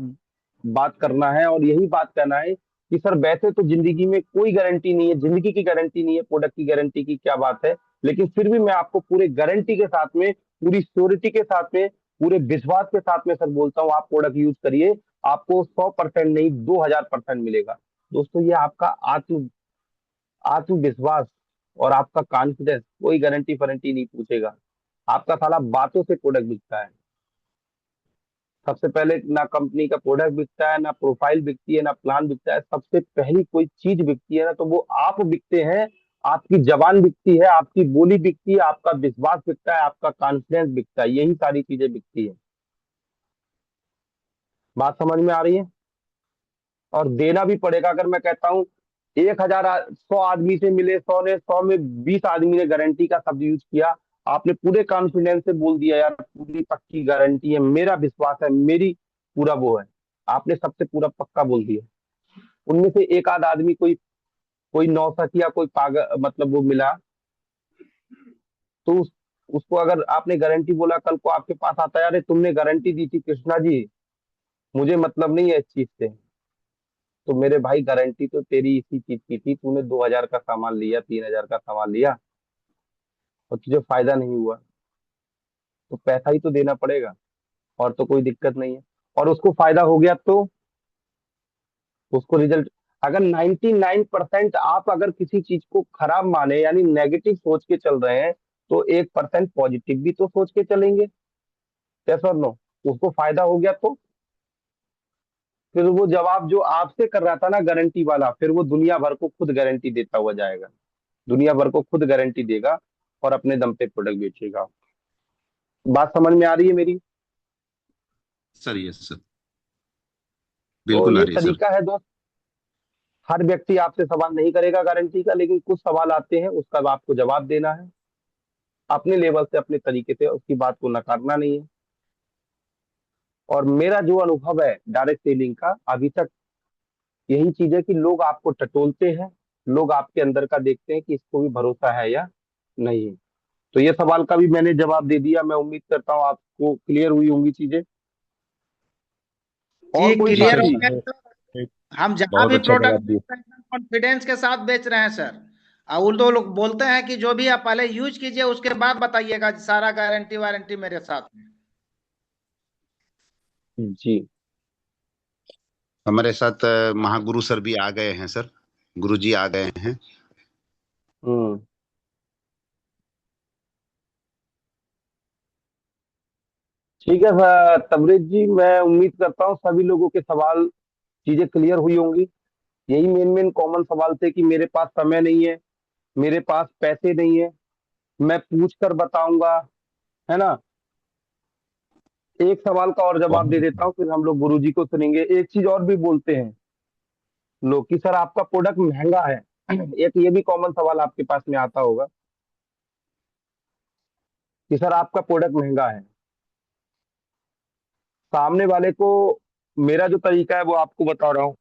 Speaker 1: बात करना है, और यही बात करना है कि सर वैसे तो जिंदगी में कोई गारंटी नहीं है, जिंदगी की गारंटी नहीं है, प्रोडक्ट की गारंटी की क्या बात है, लेकिन फिर भी मैं आपको पूरे गारंटी के साथ में, पूरी श्योरिटी के साथ में, पूरे विश्वास के साथ में सर बोलता हूँ, आप प्रोडक्ट यूज करिए, आपको 100% नहीं 2000% मिलेगा। दोस्तों ये आपका आत्मविश्वास और आपका कॉन्फिडेंस कोई गारंटी वारंटी नहीं पूछेगा। आपका साला बातों से प्रोडक्ट बिकता है। सबसे पहले ना कंपनी का प्रोडक्ट बिकता है, ना प्रोफाइल बिकती है, ना प्लान बिकता है। सबसे पहली कोई चीज बिकती है ना, तो वो आप बिकते हैं। आपकी जबान बिकती है, आपकी बोली बिकती है, आपका विश्वास बिकता है, आपका कॉन्फिडेंस बिकता है, यही सारी चीजें बिकती है। बात समझ में आ रही है? और देना भी पड़ेगा। अगर मैं कहता हूँ 1,000 100 आदमी से मिले, 100 में 20 आदमी ने गारंटी का शब्द यूज किया, आपने पूरे कॉन्फिडेंस से बोल दिया यार पूरी पक्की गारंटी है, मेरा विश्वास है, मेरी पूरा वो है, आपने सबसे पूरा पक्का बोल दिया। उनमें से एक आध आदमी, कोई कोई नौसखिया, कोई पागल मतलब वो मिला, तो उसको अगर आपने गारंटी बोला, कल को आपके पास आता है, अरे तुमने गारंटी दी थी कृष्णा जी, मुझे मतलब नहीं है इस चीज से। तो मेरे भाई गारंटी तो तेरी इसी चीज की थी, तूने 2,000 का सामान लिया, 3,000 का सामान लिया, और तुझे फायदा नहीं हुआ, तो पैसा ही तो देना पड़ेगा, और तो कोई दिक्कत नहीं है। और उसको फायदा हो गया तो उसको रिजल्ट, अगर 99% आप अगर किसी चीज को खराब माने, यानी नेगेटिव सोच के चल रहे हैं, तो 1% पॉजिटिव भी तो सोच के चलेंगे, यस और नो। उसको फायदा हो गया तो फिर वो जवाब जो आपसे कर रहा था ना गारंटी वाला, फिर वो दुनिया भर को खुद गारंटी देता हुआ जाएगा, दुनिया भर को खुद गारंटी देगा, और अपने दम पे प्रोडक्ट बेचेगा। बात समझ में आ रही है मेरी?
Speaker 2: सर, यस सर,
Speaker 1: तो
Speaker 2: बिल्कुल आ
Speaker 1: ये
Speaker 2: रही है सर।
Speaker 1: तरीका है दोस्त। हर व्यक्ति आपसे सवाल नहीं करेगा गारंटी का, लेकिन कुछ सवाल आते हैं, उसका आपको जवाब देना है अपने लेवल से, अपने तरीके से, उसकी बात को नकारना नहीं है। और मेरा जो अनुभव है डायरेक्ट सेलिंग का अभी तक, यही चीज है कि लोग आपको टटोलते हैं, लोग आपके अंदर का देखते हैं कि इसको भी भरोसा है या नहीं है। तो ये सवाल का भी मैंने जवाब दे दिया, मैं उम्मीद करता हूँ आपको क्लियर हुई होंगी चीजें।
Speaker 3: जी
Speaker 1: और कोई
Speaker 2: जी
Speaker 3: क्लियर
Speaker 2: सर
Speaker 3: हो
Speaker 1: साथी?
Speaker 2: जी,
Speaker 3: गया सर। हम जहां
Speaker 2: बहुत
Speaker 3: भी
Speaker 2: अच्छा
Speaker 3: प्रोडक्ट
Speaker 2: जवाब
Speaker 3: बेच
Speaker 2: दिया।
Speaker 3: रहे हैं कॉन्फिडेंस के साथ बेच रहे हैं सर। और वो तो लोग बोलते हैं कि जो भी आप पहले यूज कीजिए उसके बाद बताइएगा, सारा गारंटी वारंटी मेरे साथ में।
Speaker 1: जी।
Speaker 2: हमारे साथ महागुरु सर भी आ गए हैं सर, गुरु जी आ गए हैं।
Speaker 1: हम्म। ठीक है सर तबरेज जी, मैं उम्मीद करता हूँ सभी लोगों के सवाल, चीजें क्लियर हुई होंगी। यही मेन मेन कॉमन सवाल थे कि मेरे पास समय नहीं है, मेरे पास पैसे नहीं है, मैं पूछ कर बताऊंगा, है ना। एक सवाल का और जवाब दे
Speaker 2: बहुत
Speaker 1: देता हूँ, फिर हम लोग गुरुजी को सुनेंगे। एक चीज और भी बोलते हैं लो कि सर आपका प्रोडक्ट महंगा है। एक ये भी कॉमन सवाल आपके पास में आता होगा कि सर आपका प्रोडक्ट महंगा है। सामने वाले को, मेरा जो तरीका है वो आपको बता रहा हूँ।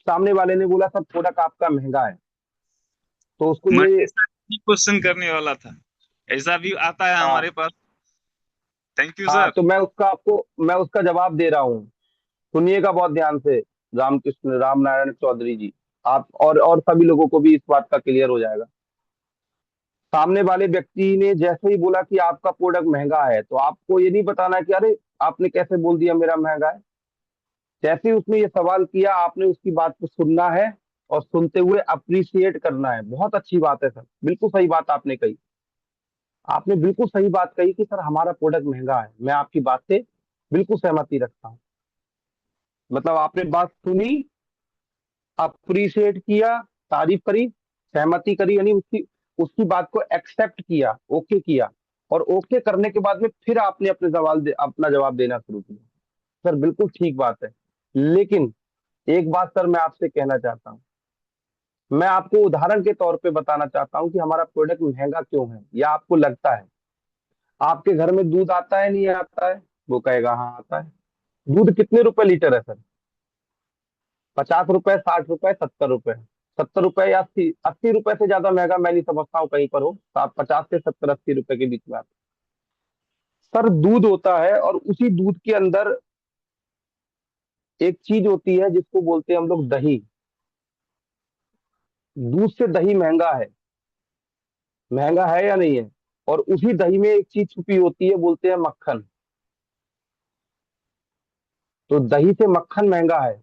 Speaker 1: सामने वाले ने बोला सर प्रोडक्ट आपका महंगा है, तो उसको
Speaker 4: मैं
Speaker 1: ये,
Speaker 4: ऐसा क्वेश्चन करने वाला था, ऐसा भी आता है
Speaker 1: हाँ
Speaker 4: हमारे पास। थैंक यू
Speaker 1: हाँ,
Speaker 4: सर।
Speaker 1: तो मैं उसका जवाब दे रहा हूँ। सुनिएगा बहुत ध्यान से, रामकृष्ण राम नारायण चौधरी जी, आप और सभी लोगों को भी इस बात का क्लियर हो जाएगा। सामने वाले व्यक्ति ने जैसे ही बोला कि आपका प्रोडक्ट महंगा है, तो आपको ये नहीं बताना कि अरे आपने कैसे बोल दिया मेरा महंगा है। जैसे ही उसने ये सवाल किया, आपने उसकी बात को सुनना है और सुनते हुए अप्रिशिएट करना है। बहुत अच्छी बात है सर, बिल्कुल सही बात आपने कही। आपने बिल्कुल सही बात कही कि सर हमारा प्रोडक्ट महंगा है। मैं आपकी बात से बिल्कुल सहमति रखता हूँ। मतलब आपने बात सुनी, अप्रिशिएट किया, तारीफ करी, सहमति करी, यानी उसकी उसकी बात को एक्सेप्ट किया, ओके किया। और ओके करने के बाद में फिर आपने अपना जवाब देना शुरू किया। सर बिल्कुल ठीक बात है। लेकिन एक बात सर मैं आपसे कहना चाहता हूँ, मैं आपको उदाहरण के तौर पे बताना चाहता हूँ कि हमारा प्रोडक्ट महंगा क्यों है, या आपको लगता है। आपके घर में दूध आता है, नहीं आता है? वो कहेगा हाँ आता है। दूध कितने रुपए लीटर है सर? 50 रुपए, 60 रुपए, 70 रुपए? 70 रुपए या 80 80 रुपए से ज्यादा महंगा मैं नहीं समझता हूँ कहीं पर हो। 50 से 70 80 रुपए के बीच में आता है। सर दूध होता है, और उसी दूध के अंदर एक चीज होती है जिसको बोलते हैं हम लोग दही। दूध से दही महंगा है। महंगा है या नहीं है? और उसी दही में एक चीज छुपी होती है, बोलते हैं मक्खन। तो दही से मक्खन महंगा है,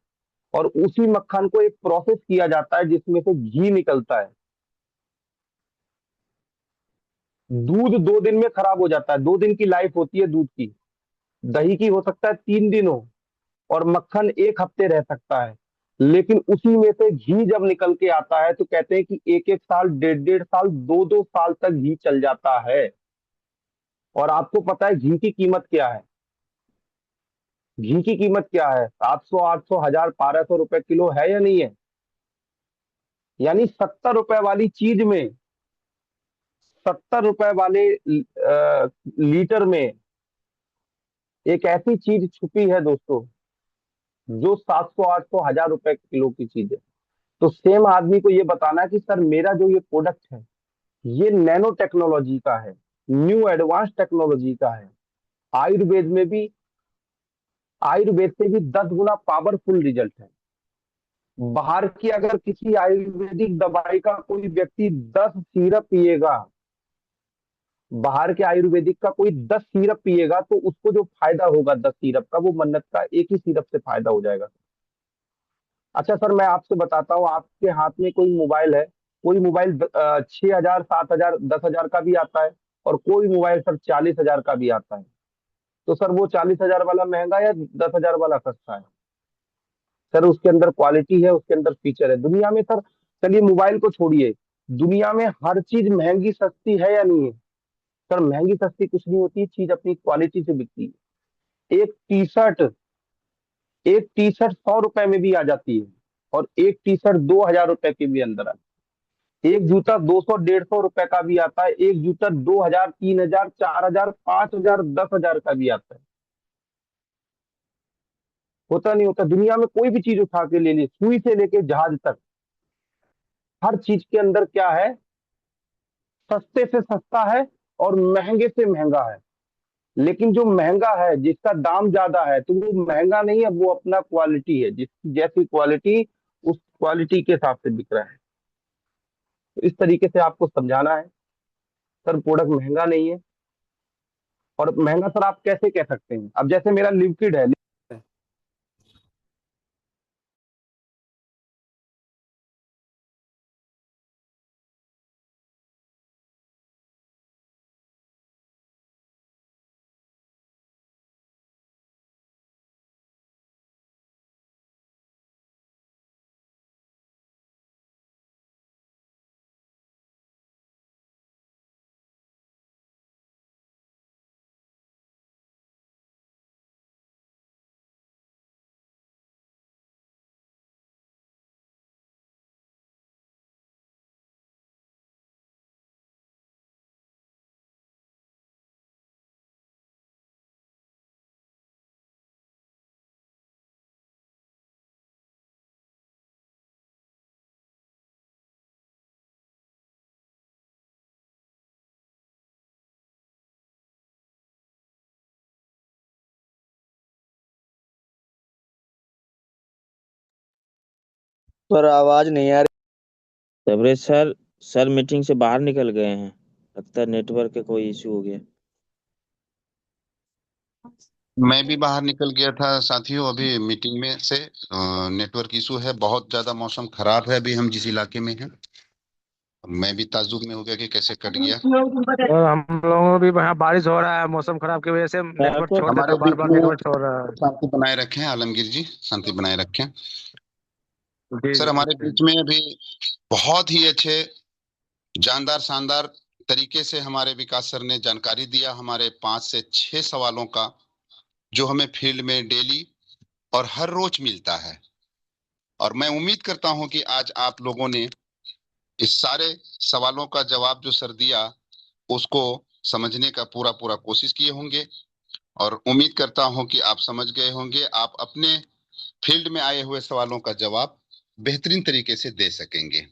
Speaker 1: और उसी मक्खन को एक प्रोसेस किया जाता है जिसमें से घी निकलता है। दूध 2 दिन में खराब हो जाता है, 2 दिन की लाइफ होती है दूध की। दही की हो सकता है 3 दिन हो, और मक्खन 1 हफ्ते रह सकता है। लेकिन उसी में से घी जब निकल के आता है, तो कहते हैं कि 1 1 साल, 1.5 1.5 साल, 2 2 साल तक घी चल जाता है। और आपको पता है घी की कीमत क्या है? घी की कीमत क्या है? 700 800 1000 1200 रुपए किलो है या नहीं है? यानी 70 रुपए वाली चीज में, 70 रुपए वाले लीटर में एक ऐसी चीज छुपी है दोस्तों, जो 700 800 1000 रुपए किलो की चीज है। तो सेम आदमी को ये बताना है कि सर मेरा जो ये प्रोडक्ट है, ये नैनो टेक्नोलॉजी का है, न्यू एडवांस टेक्नोलॉजी का है। आयुर्वेद में भी, आयुर्वेद से भी 10 गुना पावरफुल रिजल्ट है। बाहर की अगर किसी आयुर्वेदिक दवाई का कोई व्यक्ति 10 सिरप पिएगा, बाहर के आयुर्वेदिक का कोई 10 सिरप पिएगा, तो उसको जो फायदा होगा 10 सिरप का, वो मन्नत का एक ही सिरप से फायदा हो जाएगा। अच्छा सर मैं आपसे बताता हूँ, आपके हाथ में कोई मोबाइल है, कोई मोबाइल 6 हजार, 7 हजार, 10 हजार का भी आता है, और कोई मोबाइल सर 40 हजार का भी आता है। तो सर वो 40 हजार वाला महंगा है या 10 हजार वाला सस्ता है? सर उसके अंदर क्वालिटी है, उसके अंदर फीचर है। दुनिया में सर, चलिए मोबाइल को छोड़िए, दुनिया में हर चीज महंगी सस्ती है या नहीं है? सर महंगी सस्ती कुछ नहीं होती, चीज अपनी क्वालिटी से बिकती है। एक टी शर्ट 100 रुपए में भी आ जाती है, और एक टी शर्ट 2 हजार रुपए के भी अंदर आती है। एक जूता 200 150 रुपए का भी आता है, एक जूता 2 हजार, 3 हजार, 4 हजार, 5 हजार, 10 हजार का भी आता है। होता नहीं होता? दुनिया में कोई भी चीज उठा के ले ली, सुई से लेके जहाज तक, हर चीज के अंदर क्या है? सस्ते से सस्ता है, और महंगे से महंगा है। लेकिन जो महंगा है, जिसका दाम ज्यादा है, तो वो महंगा नहीं है, वो अपना क्वालिटी है, जिसकी जैसी क्वालिटी, उस क्वालिटी के हिसाब से बिक रहा है। तो इस तरीके से आपको समझाना है। सर प्रोडक्ट महंगा नहीं है। और महंगा सर आप कैसे कह सकते हैं? अब जैसे मेरा लिक्विड है,
Speaker 5: पर आवाज नहीं आ रही। तबरेज सर, सर मीटिंग से बाहर निकल गए हैं। लगता है नेटवर्क का कोई इशू हो गया।
Speaker 2: मैं भी बाहर निकल गया था साथियों, अभी मीटिंग में से। नेटवर्क इशू है, बहुत ज्यादा मौसम खराब है अभी हम जिस इलाके में हैं। मैं भी ताज्जुब में हो गया कि कैसे कट गया।
Speaker 6: और हम लोगों भी यहाँ बारिश हो रहा है, मौसम खराब की वजह से नेटवर्क छोड़ देता
Speaker 2: हमारे
Speaker 6: है, बार
Speaker 2: बीच
Speaker 6: बार
Speaker 2: में
Speaker 6: नेटवर्क छोड़ रहा है।
Speaker 2: शांति बनाए रखें आलमगीर जी, शांति बनाए रखें।
Speaker 6: जी
Speaker 2: सर,
Speaker 6: जी
Speaker 2: हमारे
Speaker 6: जी।
Speaker 2: बीच में अभी बहुत ही अच्छे, जानदार, शानदार तरीके से हमारे विकास सर ने जानकारी दिया हमारे 5 से 6 सवालों का, जो हमें फील्ड में डेली और हर रोज मिलता है। और मैं उम्मीद करता हूं कि आज आप लोगों ने इस सारे सवालों का जवाब जो सर दिया उसको समझने का पूरा पूरा कोशिश किए होंगे। और उम्मीद करता हूं कि आप समझ गए होंगे, आप अपने फील्ड में आए हुए सवालों का जवाब बेहतरीन तरीके से दे सकेंगे।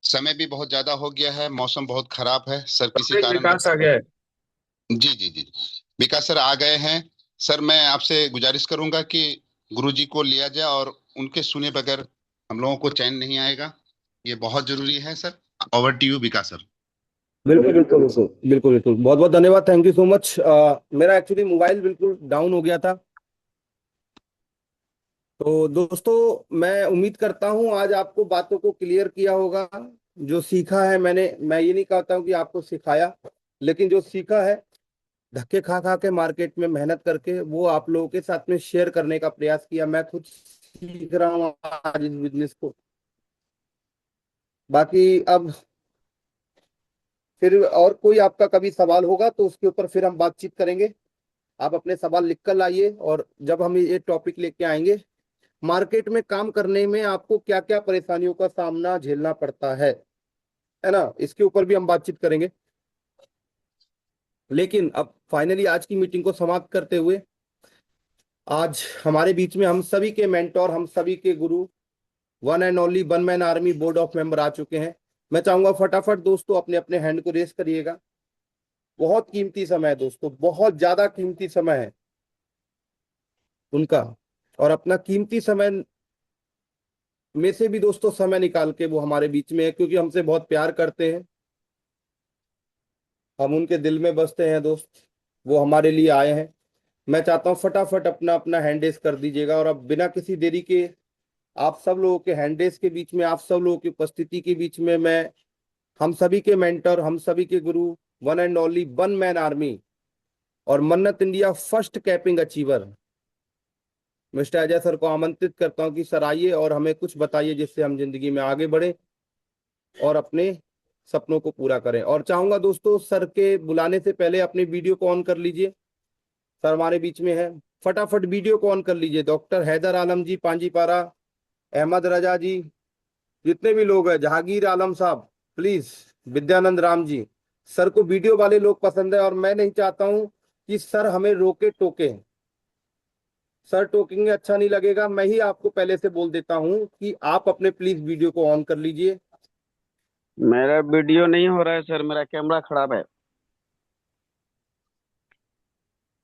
Speaker 2: समय भी बहुत ज्यादा हो गया है, मौसम बहुत खराब है सर, किसी
Speaker 6: विकास आ
Speaker 2: कारणवश।
Speaker 6: गया है।
Speaker 2: जी जी जी, विकास सर आ गए हैं। सर, मैं आपसे गुजारिश करूंगा कि गुरुजी को लिया जाए, और उनके सुने बगैर हम लोगों को चैन नहीं आएगा। ये बहुत जरूरी है sir. Over to you Vikas sir.
Speaker 1: बिल्कुल बिल्कुल बिल्कुल बिल्कुल बिल्कुल, बहुत बहुत धन्यवाद, थैंक यू सो मच। मेरा एक्चुअली मोबाइल बिल्कुल डाउन हो गया था। तो दोस्तों, मैं उम्मीद करता हूं आज आपको बातों को क्लियर किया होगा। जो सीखा है मैंने, मैं ये नहीं कहता हूं कि आपको सिखाया, लेकिन जो सीखा है धक्के खा खा के मार्केट में मेहनत करके, वो आप लोगों के साथ में शेयर करने का प्रयास किया। मैं खुद सीख रहा हूँ आज इस बिजनेस को। बाकी अब फिर और कोई आपका कभी सवाल होगा तो उसके ऊपर फिर हम बातचीत करेंगे। आप अपने सवाल लिख कर लाइए, और जब हम ये टॉपिक लेके आएंगे, मार्केट में काम करने में आपको क्या क्या परेशानियों का सामना झेलना पड़ता है ना, इसके ऊपर भी हम बातचीत करेंगे। लेकिन अब फाइनली आज की मीटिंग को समाप्त करते हुए, आज हमारे बीच में हम सभी के मेंटोर, हम सभी के गुरु, one and only one man army board of member आ चुके हैं। मैं चाहूंगा फटाफट दोस्तों अपने अपने हैंड को रेस करिएगा। बहुत कीमती समय है दोस्तों, बहुत ज्यादा कीमती समय है उनका। और अपना कीमती समय में से भी दोस्तों समय निकाल के वो हमारे बीच में है, क्योंकि हमसे बहुत प्यार करते हैं, हम उनके दिल में बसते हैं दोस्त। वो हमारे लिए आए हैं। मैं चाहता हूँ फटाफट अपना अपना हैंड रेस कर दीजिएगा। और अब बिना किसी देरी के, आप सब लोगों के हैंड रेस के बीच में, आप सब लोगों की उपस्थिति के बीच में, मैं हम सभी के मेंटर, हम सभी के गुरु, one and only one man army और मन्नत India first capping achiever mister Ajay sir को आमंत्रित करता हूं कि सर आइए और हमें कुछ बताइए जिससे हम जिंदगी में आगे बढ़े और अपने सपनों को पूरा करें। और चाहूंगा दोस्तों, सर के बुलाने से पहले अपनी वीडियो को ऑन कर लीजिए। सर हमारे बीच में है, फटाफट वीडियो को ऑन कर लीजिए। डॉक्टर हैदर आलम जी पांजीपारा, अहमद रजा जी, जितने भी लोग हैं, जहांगीर आलम साहब, प्लीज, विद्यानंद राम जी। सर को वीडियो वाले लोग पसंद है, और मैं नहीं चाहता हूं कि सर हमें रोके टोके। सर टोकेंगे अच्छा नहीं लगेगा। मैं ही आपको पहले से बोल देता हूं कि आप अपने प्लीज वीडियो को ऑन कर लीजिए।
Speaker 7: मेरा वीडियो नहीं हो रहा है सर, मेरा कैमरा खराब है।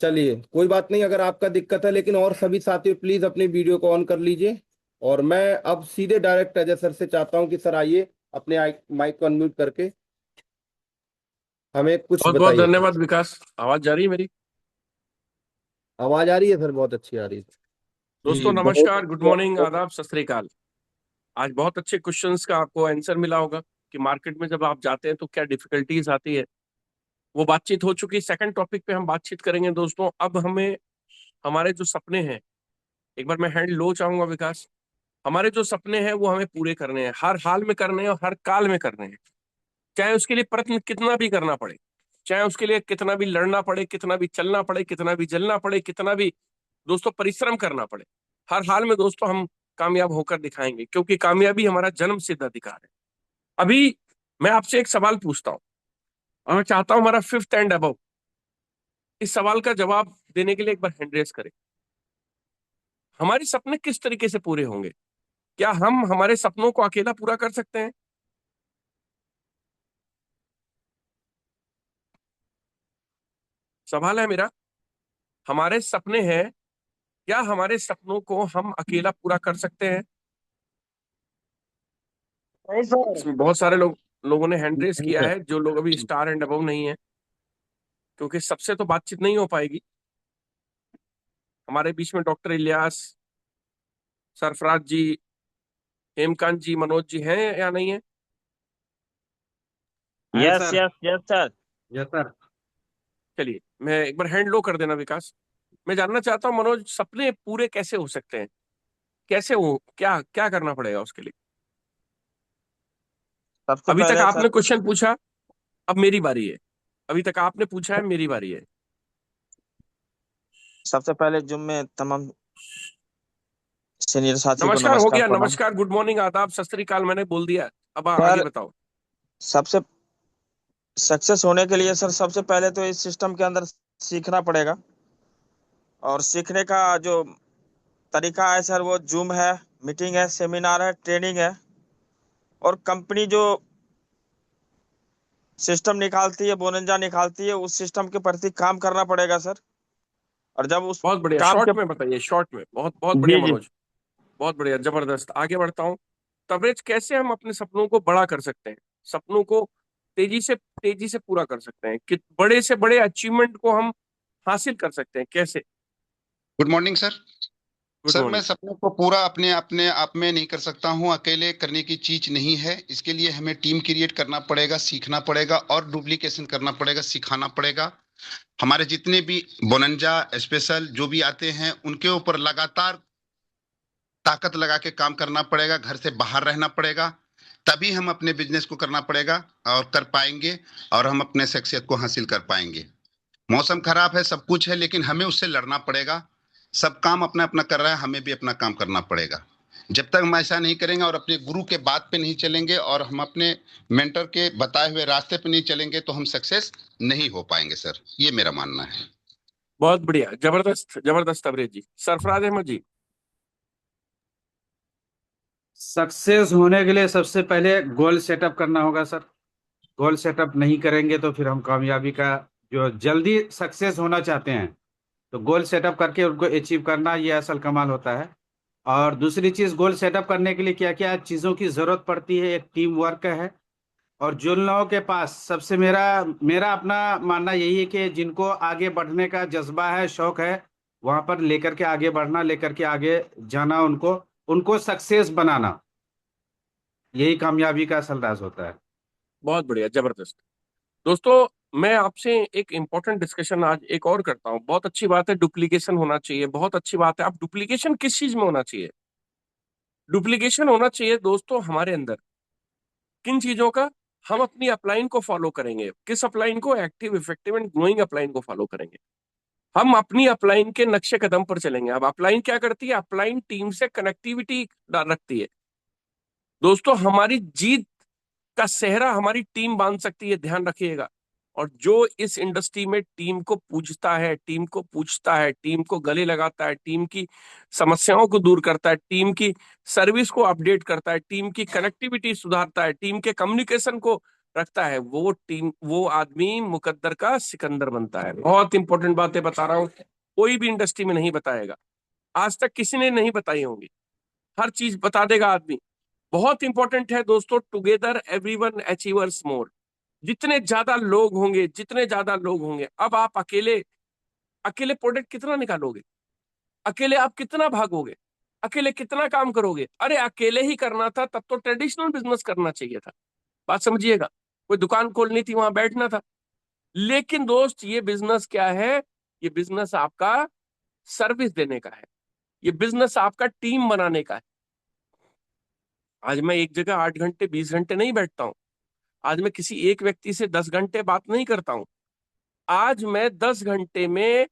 Speaker 1: चलिए कोई बात नहीं, अगर आपका दिक्कत है, लेकिन और सभी साथी प्लीज अपनी वीडियो को ऑन कर लीजिए। और मैं अब सीधे डायरेक्ट अजय सर से चाहता हूं कि सर आइए, अपने माइक को अनम्यूट करके हमें कुछ
Speaker 6: बहुत बहुत
Speaker 1: बताइए सर।
Speaker 6: धन्यवाद विकास। आवाज जा रही है मेरी?
Speaker 1: आवाज आ रही है सर? बहुत अच्छी आ रही है।
Speaker 6: दोस्तों
Speaker 1: जी बहुत
Speaker 6: नमस्कार, गुड मॉर्निंग,
Speaker 1: बहुत।
Speaker 6: आदाब, सत श्री अकाल। आज बहुत अच्छे क्वेश्चंस का आपको आंसर मिला होगा कि मार्केट में जब आप जाते हैं तो क्या डिफिकल्टीज आती है। वो बातचीत हो चुकी। सेकंड टॉपिक पे हम बातचीत करेंगे दोस्तों। अब हमें हमारे जो सपने हैं, एक बार मैं हैंड लो चाहूंगा विकास। हमारे जो सपने हैं वो हमें पूरे करने हैं, हर हाल में करने हैं और हर काल में करने हैं। चाहे उसके लिए प्रयत्न कितना भी करना पड़े, चाहे उसके लिए कितना भी लड़ना पड़े, कितना भी चलना पड़े, कितना भी जलना पड़े, कितना भी दोस्तों परिश्रम करना पड़े, हर हाल में दोस्तों हम कामयाब होकर दिखाएंगे, क्योंकि कामयाबी हमारा जन्म सिद्ध अधिकार है। अभी मैं आपसे एक सवाल पूछता हूं और मैं चाहता हूं हमारा फिफ्थ एंड अबव इस सवाल का जवाब देने के लिए एक बार हैंड रेस करें। हमारे सपने किस तरीके से पूरे होंगे? क्या हम हमारे सपनों को अकेला पूरा कर सकते हैं? सवाल है मेरा। हमारे सपने हैं, क्या हमारे सपनों को हम अकेला पूरा कर सकते हैं?
Speaker 3: नहीं सर।
Speaker 6: इसमें बहुत सारे लोगों ने हैंड रेस किया है, जो लोग अभी स्टार एंड अबव नहीं है, क्योंकि सबसे तो बातचीत नहीं हो पाएगी। हमारे बीच में डॉक्टर इलियास, सरफराज जी, हेमकांत जी, मनोज जी हैं या नहीं है?
Speaker 5: Yes yes yes sir.
Speaker 3: Yes sir.
Speaker 6: चलिए, मैं एक बार हैंड लो कर देना विकास। मैं जानना चाहता हूँ मनोज, सपने पूरे कैसे हो सकते हैं? कैसे हो, क्या क्या करना पड़ेगा उसके लिए?
Speaker 5: सबसे
Speaker 6: अभी तक
Speaker 5: पहले सर,
Speaker 6: आपने क्वेश्चन पूछा, अब मेरी बारी है। अभी तक आपने पूछा है, मेरी बारी है।
Speaker 5: सबसे पहले जुम्मे तमाम सीनियर साथी को
Speaker 6: नमस्कार हो
Speaker 5: नमस्कार
Speaker 6: गया,
Speaker 5: प्रणाम।
Speaker 6: नमस्कार, गुड मॉर्निंग, आदाब, सत श्री अकाल मैंने बोल दिया। अब आगे
Speaker 5: सर,
Speaker 6: बताओ।
Speaker 5: सबसे सक्सेस होने के लिए सर सबसे पहले तो इस सिस्टम के अंदर सीखना पड़ेगा। और सीखने का जो तरीका है सर, वो जूम है, मीटिंग है, सेमिनार है, ट्रेनिंग है। और कंपनी जो सिस्टम निकालती है, बोनंजा निकालती है, उस सिस्टम के प्रति काम करना पड़ेगा सर। और जब उस
Speaker 6: बहुत बढ़िया,
Speaker 5: काम के,
Speaker 6: शॉर्ट में बताइए, शॉर्ट में। बहुत बहुत बढ़िया
Speaker 5: जी जी,
Speaker 6: मनोज, बहुत बढ़िया, जबरदस्त। आगे बढ़ता हूँ। तबरेज, कैसे हम अपने सपनों को बड़ा कर सकते हैं, सपनों को तेजी से पूरा कर सकते हैं, कि बड़े से बड़े अचीवमेंट को हम हासिल कर सकते हैं, कैसे?
Speaker 2: Good morning sir.
Speaker 6: Good
Speaker 2: sir, मैं
Speaker 6: मॉर्निंग।
Speaker 2: सपनों को पूरा अपने अपने आप में नहीं कर सकता हूँ, अकेले करने की चीज नहीं है। इसके लिए हमें टीम क्रिएट करना पड़ेगा, सीखना पड़ेगा और डुप्लीकेशन करना पड़ेगा, सिखाना पड़ेगा। हमारे जितने भी बोनंजा स्पेशल जो भी आते हैं, उनके ऊपर लगातार ताकत लगा के काम करना पड़ेगा, घर से बाहर रहना पड़ेगा। तभी हम अपने बिजनेस को करना पड़ेगा और कर पाएंगे, और हम अपने सक्सेस को हासिल कर पाएंगे। मौसम खराब है, सब कुछ है, लेकिन हमें उससे लड़ना पड़ेगा। सब काम अपना अपना कर रहा है, हमें भी अपना काम करना पड़ेगा। जब तक हम ऐसा नहीं करेंगे और अपने गुरु के बात पे नहीं चलेंगे और हम अपने मेंटर के बताए हुए रास्ते पे नहीं चलेंगे, तो हम सक्सेस नहीं हो पाएंगे सर। ये मेरा मानना है।
Speaker 6: बहुत बढ़िया, जबरदस्त जबरदस्त तबरेज जी। सरफराज अहमद जी।
Speaker 8: सक्सेस होने के लिए सबसे पहले गोल सेटअप करना होगा सर। गोल सेटअप नहीं करेंगे तो फिर हम कामयाबी का, जो जल्दी सक्सेस होना चाहते हैं तो गोल सेटअप करके उनको अचीव करना, ये असल कमाल होता है। और दूसरी चीज, गोल सेटअप करने के लिए क्या क्या चीजों की जरूरत पड़ती है, एक टीम वर्क है। और जिन लोगों के पास, सबसे मेरा मेरा अपना मानना यही है कि जिनको आगे बढ़ने का जज्बा है, शौक है, वहां पर लेकर के आगे बढ़ना, लेकर के आगे जाना, उनको उनको सक्सेस बनाना, यही कामयाबी का असल राज होता है।
Speaker 6: बहुत बढ़िया, जबरदस्त। दोस्तों, मैं आपसे एक इंपॉर्टेंट डिस्कशन आज एक और करता हूं। बहुत अच्छी बात है, डुप्लीकेशन होना चाहिए, बहुत अच्छी बात है। अब डुप्लीकेशन किस चीज में होना चाहिए? डुप्लीकेशन होना चाहिए दोस्तों हमारे अंदर। किन चीजों का? हम अपनी अपलाइन को फॉलो करेंगे। किस अपलाइन को? Active, effective and growing upline को फॉलो करेंगे। हम अपनी अपलाइन के नक्शे कदम पर चलेंगे। अब अपलाइन क्या करती है? अपलाइन टीम से कनेक्टिविटी रखती है। दोस्तों, हमारी जीत का सेहरा हमारी टीम बांध सकती है, ध्यान रखिएगा। और जो इस इंडस्ट्री में टीम को पूजता है, टीम को पूछता है, टीम को गले लगाता है, टीम की समस्याओं को दूर करता है, टीम की सर्विस को अपडेट करता है, टीम की कनेक्टिविटी सुधारता है, टीम के कम्युनिकेशन को रखता है, वो आदमी मुकद्दर का सिकंदर बनता है। बहुत इंपॉर्टेंट बातें बता रहा हूं, कोई भी इंडस्ट्री में नहीं बताएगा, आज तक किसी ने नहीं बताई होंगी। हर चीज बता देगा आदमी। बहुत इंपॉर्टेंट है दोस्तों, टुगेदर एवरीवन अचीवर्स मोर। जितने ज्यादा लोग होंगे, अब आप अकेले अकेले प्रोडक्ट कितना निकालोगे? अकेले आप कितना भागोगे? अकेले कितना काम करोगे? अरे अकेले ही करना था तब तो ट्रेडिशनल बिजनेस करना चाहिए था। बात समझिएगा, कोई दुकान खोलनी थी, वहां बैठना था। लेकिन दोस्त, ये बिजनेस क्या है? ये बिजनेस आपका सर्विस देने का है। ये बिजनेस आपका टीम बनाने का है। आज मैं एक जगह 8 घंटे 20 घंटे नहीं बैठता हूं। आज मैं किसी एक व्यक्ति से 10 घंटे बात नहीं करता हूं। आज मैं 10 घंटे में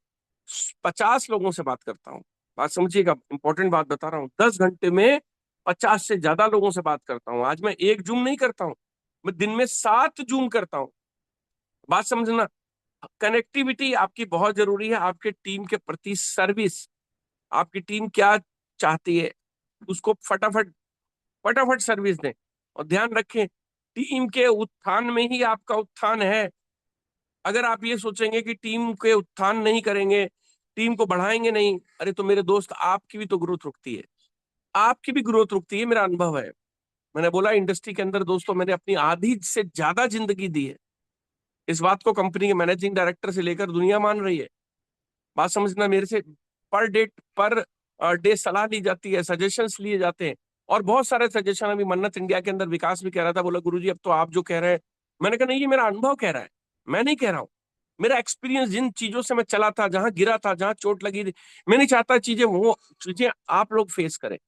Speaker 6: 50 लोगों से बात करता हूं। बात समझिएगा, इंपॉर्टेंट बात बता रहा हूं। 10 घंटे में 50 से ज्यादा लोगों से बात करता हूं। आज मैं एक जूम नहीं करता हूं, मैं दिन में 7 जूम करता हूं। बात समझना, कनेक्टिविटी आपकी बहुत जरूरी है। आपके टीम के प्रति सर्विस, आपकी टीम क्या चाहती है, उसको फटाफट फटाफट सर्विस दें। और ध्यान रखें, टीम के उत्थान में ही आपका उत्थान है। अगर आप ये सोचेंगे कि टीम के उत्थान नहीं करेंगे, टीम को बढ़ाएंगे नहीं, अरे तो मेरे दोस्त, आपकी भी तो ग्रोथ रुकती है। आपकी भी ग्रोथ रुकती है, मेरा अनुभव है। मैंने बोला इंडस्ट्री के अंदर दोस्तों मैंने अपनी आधी से ज्यादा जिंदगी दी है। इस बात को कंपनी के मैनेजिंग डायरेक्टर से लेकर दुनिया मान रही है। बात समझना, मेरे से पर डे सलाह ली जाती है, सजेशंस लिए जाते हैं, और बहुत सारे सजेशन अभी मन्नत इंडिया के अंदर विकास भी कह रहा था, बोला गुरुजी अब तो आप जो कह रहे हैं। मैंने कहा नहीं, ये मेरा अनुभव कह रहा है, मैं नहीं कह रहा हूं। मेरा एक्सपीरियंस, जिन चीजों से मैं चला था, जहां गिरा था, जहां चोट लगी थी, मैं नहीं चाहता चीजें आप लोग फेस करें।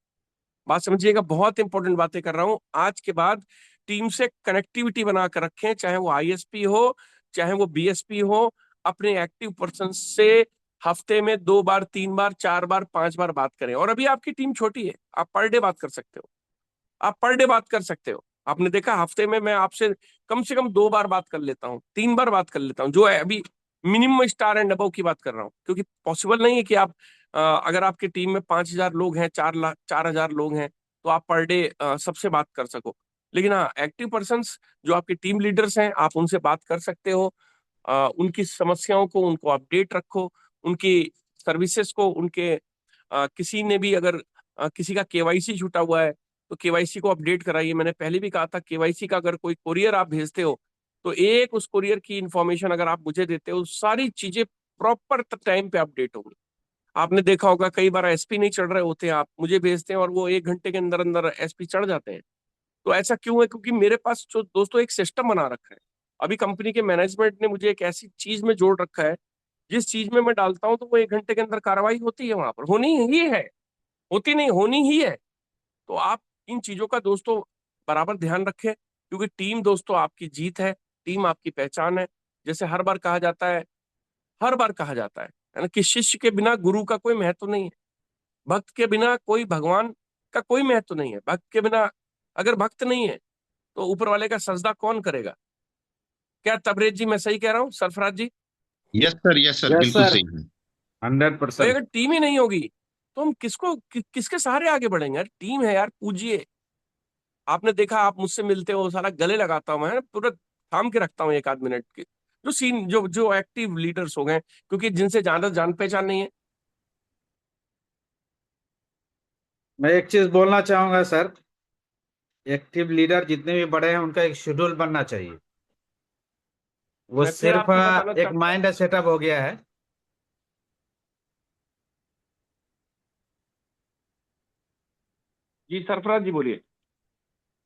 Speaker 6: बात समझिएगा, बहुत इंपॉर्टेंट बातें कर रहा हूं। आज के बाद टीम से कनेक्टिविटी बना कर रखें, चाहे वो आईएसपी हो, चाहे वो बीएसपी हो। अपने एक्टिव पर्सन से हफ्ते में 2 बार, 3 बार, 4 बार, 5 बार बात करें। और अभी आपकी टीम छोटी है, आप पर डे बात कर सकते हो, आप पर डे बात कर सकते हो। आपने देखा हफ्ते में मैं आपसे कम से कम 2 बार बात कर लेता हूँ, 3 बार बात कर लेता हूँ, जो है अभी मिनिमम स्टार एंड अबव की बात कर रहा हूँ। क्योंकि पॉसिबल नहीं है कि आप अगर आपकी टीम में 5,000 लोग हैं, 4,000 लोग हैं, तो आप पर डे सबसे बात कर सको। लेकिन हाँ, एक्टिव पर्सन्स जो आपके टीम लीडर्स हैं, आप उनसे बात कर सकते हो। उनकी समस्याओं को, उनको अपडेट रखो, उनकी सर्विसेज को, किसी ने भी अगर किसी का केवाईसी छूटा हुआ है तो केवाईसी को अपडेट कराइए। मैंने पहले भी कहा था, केवाईसी का अगर कोई कोरियर आप भेजते हो तो एक उस कोरियर की इंफॉर्मेशन अगर आप मुझे देते हो, सारी चीजें प्रॉपर टाइम पे अपडेट होंगी। आपने देखा होगा कई बार एसपी नहीं चढ़ रहे होते हैं, आप मुझे भेजते हैं और वो 1 घंटे के अंदर अंदर एसपी चढ़ जाते हैं। तो ऐसा क्यों है? क्योंकि मेरे पास जो दोस्तों एक सिस्टम बना रखा है। अभी कंपनी के मैनेजमेंट ने मुझे एक ऐसी चीज में जोड़ रखा है, जिस चीज में मैं डालता हूं तो वो 1 घंटे के अंदर कार्रवाई होती है, वहां पर होनी ही है, होती नहीं, होनी ही है। तो आप इन चीजों का दोस्तों बराबर ध्यान रखें, क्योंकि टीम दोस्तों आपकी जीत है, टीम आपकी पहचान है। जैसे हर बार कहा जाता है, हर बार कहा जाता है ना, कि शिष्य के बिना गुरु का कोई महत्व नहीं है, भक्त के बिना कोई भगवान का कोई महत्व नहीं है। भक्त के बिना, अगर भक्त नहीं है तो ऊपर वाले का सजदा कौन करेगा? क्या तबरेज जी मैं सही कह रहा हूँ, Sarfaraz ji?
Speaker 2: Yes sir,
Speaker 8: yes
Speaker 2: बिल्कुल
Speaker 8: सर,
Speaker 2: सही है।
Speaker 8: 100%।
Speaker 6: भाई अगर टीम ही नहीं होगी तो हम किसके सहारे आगे बढ़ेंगे? यार टीम है यार, पूजिए। आपने देखा, आप मुझसे मिलते हो, सारा गले लगाता हूँ मैं, पूरा थाम के रखता हूँ 1 आध मिनट के, जो सीन जो जो एक्टिव लीडर्स हो गए, क्योंकि जिनसे ज्यादा जान पहचान नहीं है।
Speaker 8: मैं एक चीज बोलना चाहूंगा सर, एक्टिव लीडर जितने भी बड़े हैं उनका एक शेड्यूल बनना चाहिए। वो
Speaker 6: मैं फिर
Speaker 8: सिर्फ
Speaker 6: आपको बताना
Speaker 8: एक
Speaker 6: चाहता हूँ।
Speaker 8: माइंड सेटअप हो गया है।
Speaker 6: जी सरफराज जी बोलिए।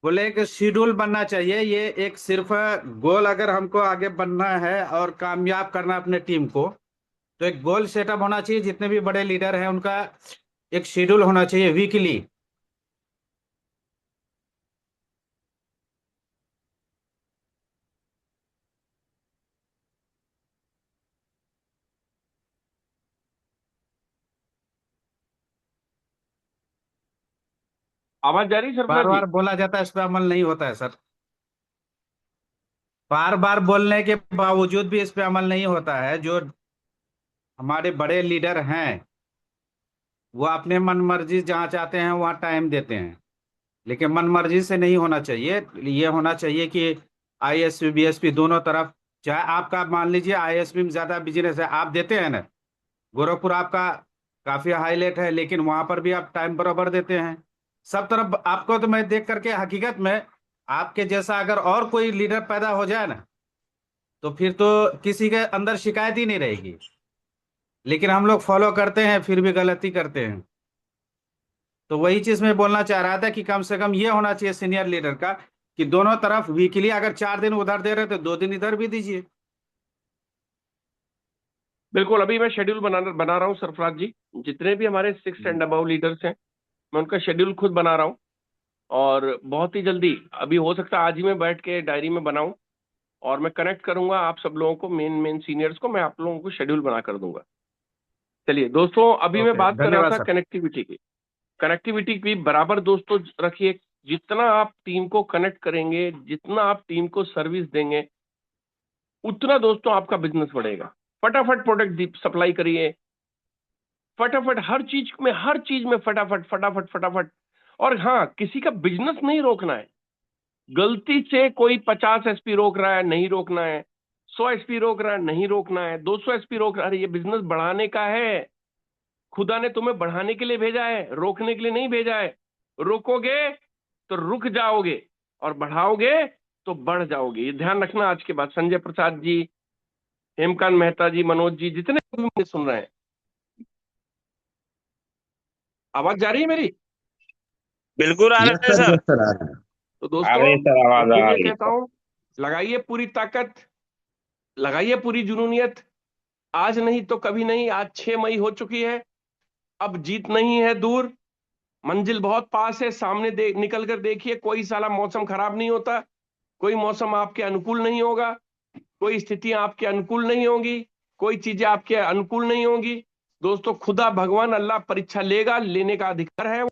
Speaker 8: बोले एक शेड्यूल बनना चाहिए। ये एक सिर्फ गोल, अगर हमको आगे बढ़ना है और कामयाब करना अपने टीम को, तो एक गोल सेटअप होना चाहिए। जितने भी बड़े लीडर हैं उनका एक शेड्यूल होना चाहिए वीकली।
Speaker 6: आवाज जा रही है
Speaker 8: बार
Speaker 6: सरफराज जी?
Speaker 8: बार बोला जाता है, इस पे अमल नहीं होता है सर। बार बार बोलने के बावजूद भी इस पे अमल नहीं होता है। जो हमारे बड़े लीडर हैं वो अपने मन मर्जी जहाँ चाहते हैं वहाँ टाइम देते हैं, लेकिन मन मर्जी से नहीं होना चाहिए। ये होना चाहिए कि आईएसपी बीएसपी दोनों तरफ, चाहे आपका मान लीजिए आईएसपी में ज्यादा बिजनेस है, आप देते हैं ना, गोरखपुर आपका काफी हाईलाइट है, लेकिन वहां पर भी आप टाइम बराबर देते हैं। सब तरफ आपको तो मैं देख करके हकीकत में आपके जैसा अगर और कोई लीडर पैदा हो जाए ना, तो फिर तो किसी के अंदर शिकायत ही नहीं रहेगी। लेकिन हम लोग फॉलो करते हैं फिर भी गलती करते हैं। तो वही चीज मैं बोलना चाह रहा था कि कम से कम ये होना चाहिए सीनियर लीडर का, कि दोनों तरफ वीकली अगर 4 दिन उधर दे रहे तो 2 दिन इधर भी दीजिए।
Speaker 6: बिल्कुल, अभी मैं शेड्यूल बना रहा हूँ सरफराज जी। जितने भी हमारे 6 एंड अबव लीडर्स हैं, मैं उनका शेड्यूल खुद बना रहा हूँ, और बहुत ही जल्दी, अभी हो सकता है आज ही मैं बैठ के डायरी में बनाऊं, और मैं कनेक्ट करूंगा आप सब लोगों को, मेन मेन सीनियर्स को, मैं आप लोगों को शेड्यूल बना कर दूंगा। चलिए दोस्तों, अभी मैं
Speaker 8: ओके,
Speaker 6: बात कर रहा
Speaker 8: धन्यवाद
Speaker 6: था
Speaker 8: सर।
Speaker 6: कनेक्टिविटी की। कनेक्टिविटी की बराबर दोस्तों रखिए। जितना आप टीम को कनेक्ट करेंगे, जितना आप टीम को सर्विस देंगे, उतना दोस्तों आपका बिजनेस बढ़ेगा। फटाफट प्रोडक्ट सप्लाई करिए, फटाफट हर चीज में फटाफट फटाफट फटाफट। और हाँ, किसी का बिजनेस नहीं रोकना है। गलती से कोई 50 एसपी रोक रहा है, नहीं रोकना है। 100 एसपी रोक रहा है, नहीं रोकना है। 200 एसपी रोक रहा है, अरे ये बिजनेस बढ़ाने का है। खुदा ने तुम्हें बढ़ाने के लिए भेजा है, रोकने के लिए नहीं भेजा है। रोकोगे तो रुक जाओगे, और बढ़ाओगे तो बढ़ जाओगे। ये ध्यान रखना आज के बाद। संजय प्रसाद जी, हेमकांत मेहता जी, मनोज जी, जितने भी मुझे सुन रहे हैं, आवाज जा रही है मेरी?
Speaker 4: बिल्कुल आ
Speaker 2: यस
Speaker 4: रहा है
Speaker 2: सर,
Speaker 4: सर।
Speaker 2: यस सर, आ रहा है।
Speaker 6: तो
Speaker 4: आ
Speaker 6: दोस्तों
Speaker 4: रही है सर,
Speaker 6: मैं
Speaker 4: आवाज
Speaker 6: फिर
Speaker 4: आ
Speaker 6: ये
Speaker 4: रही
Speaker 6: कहता
Speaker 4: है।
Speaker 6: हूं, लगाइए पूरी ताकत, लगाइए पूरी जुनूनियत। आज नहीं तो कभी नहीं। आज 6 मई हो चुकी है, अब जीत नहीं है दूर, मंजिल बहुत पास है। सामने निकल कर देखिए, कोई साला मौसम खराब नहीं होता, कोई मौसम आपके अनुकूल नहीं होगा, कोई स्थितियां आपके अनुकूल नहीं होंगी, कोई चीजें आपके अनुकूल नहीं होंगी। दोस्तों, खुदा भगवान अल्लाह परीक्षा लेगा, लेने का अधिकार है।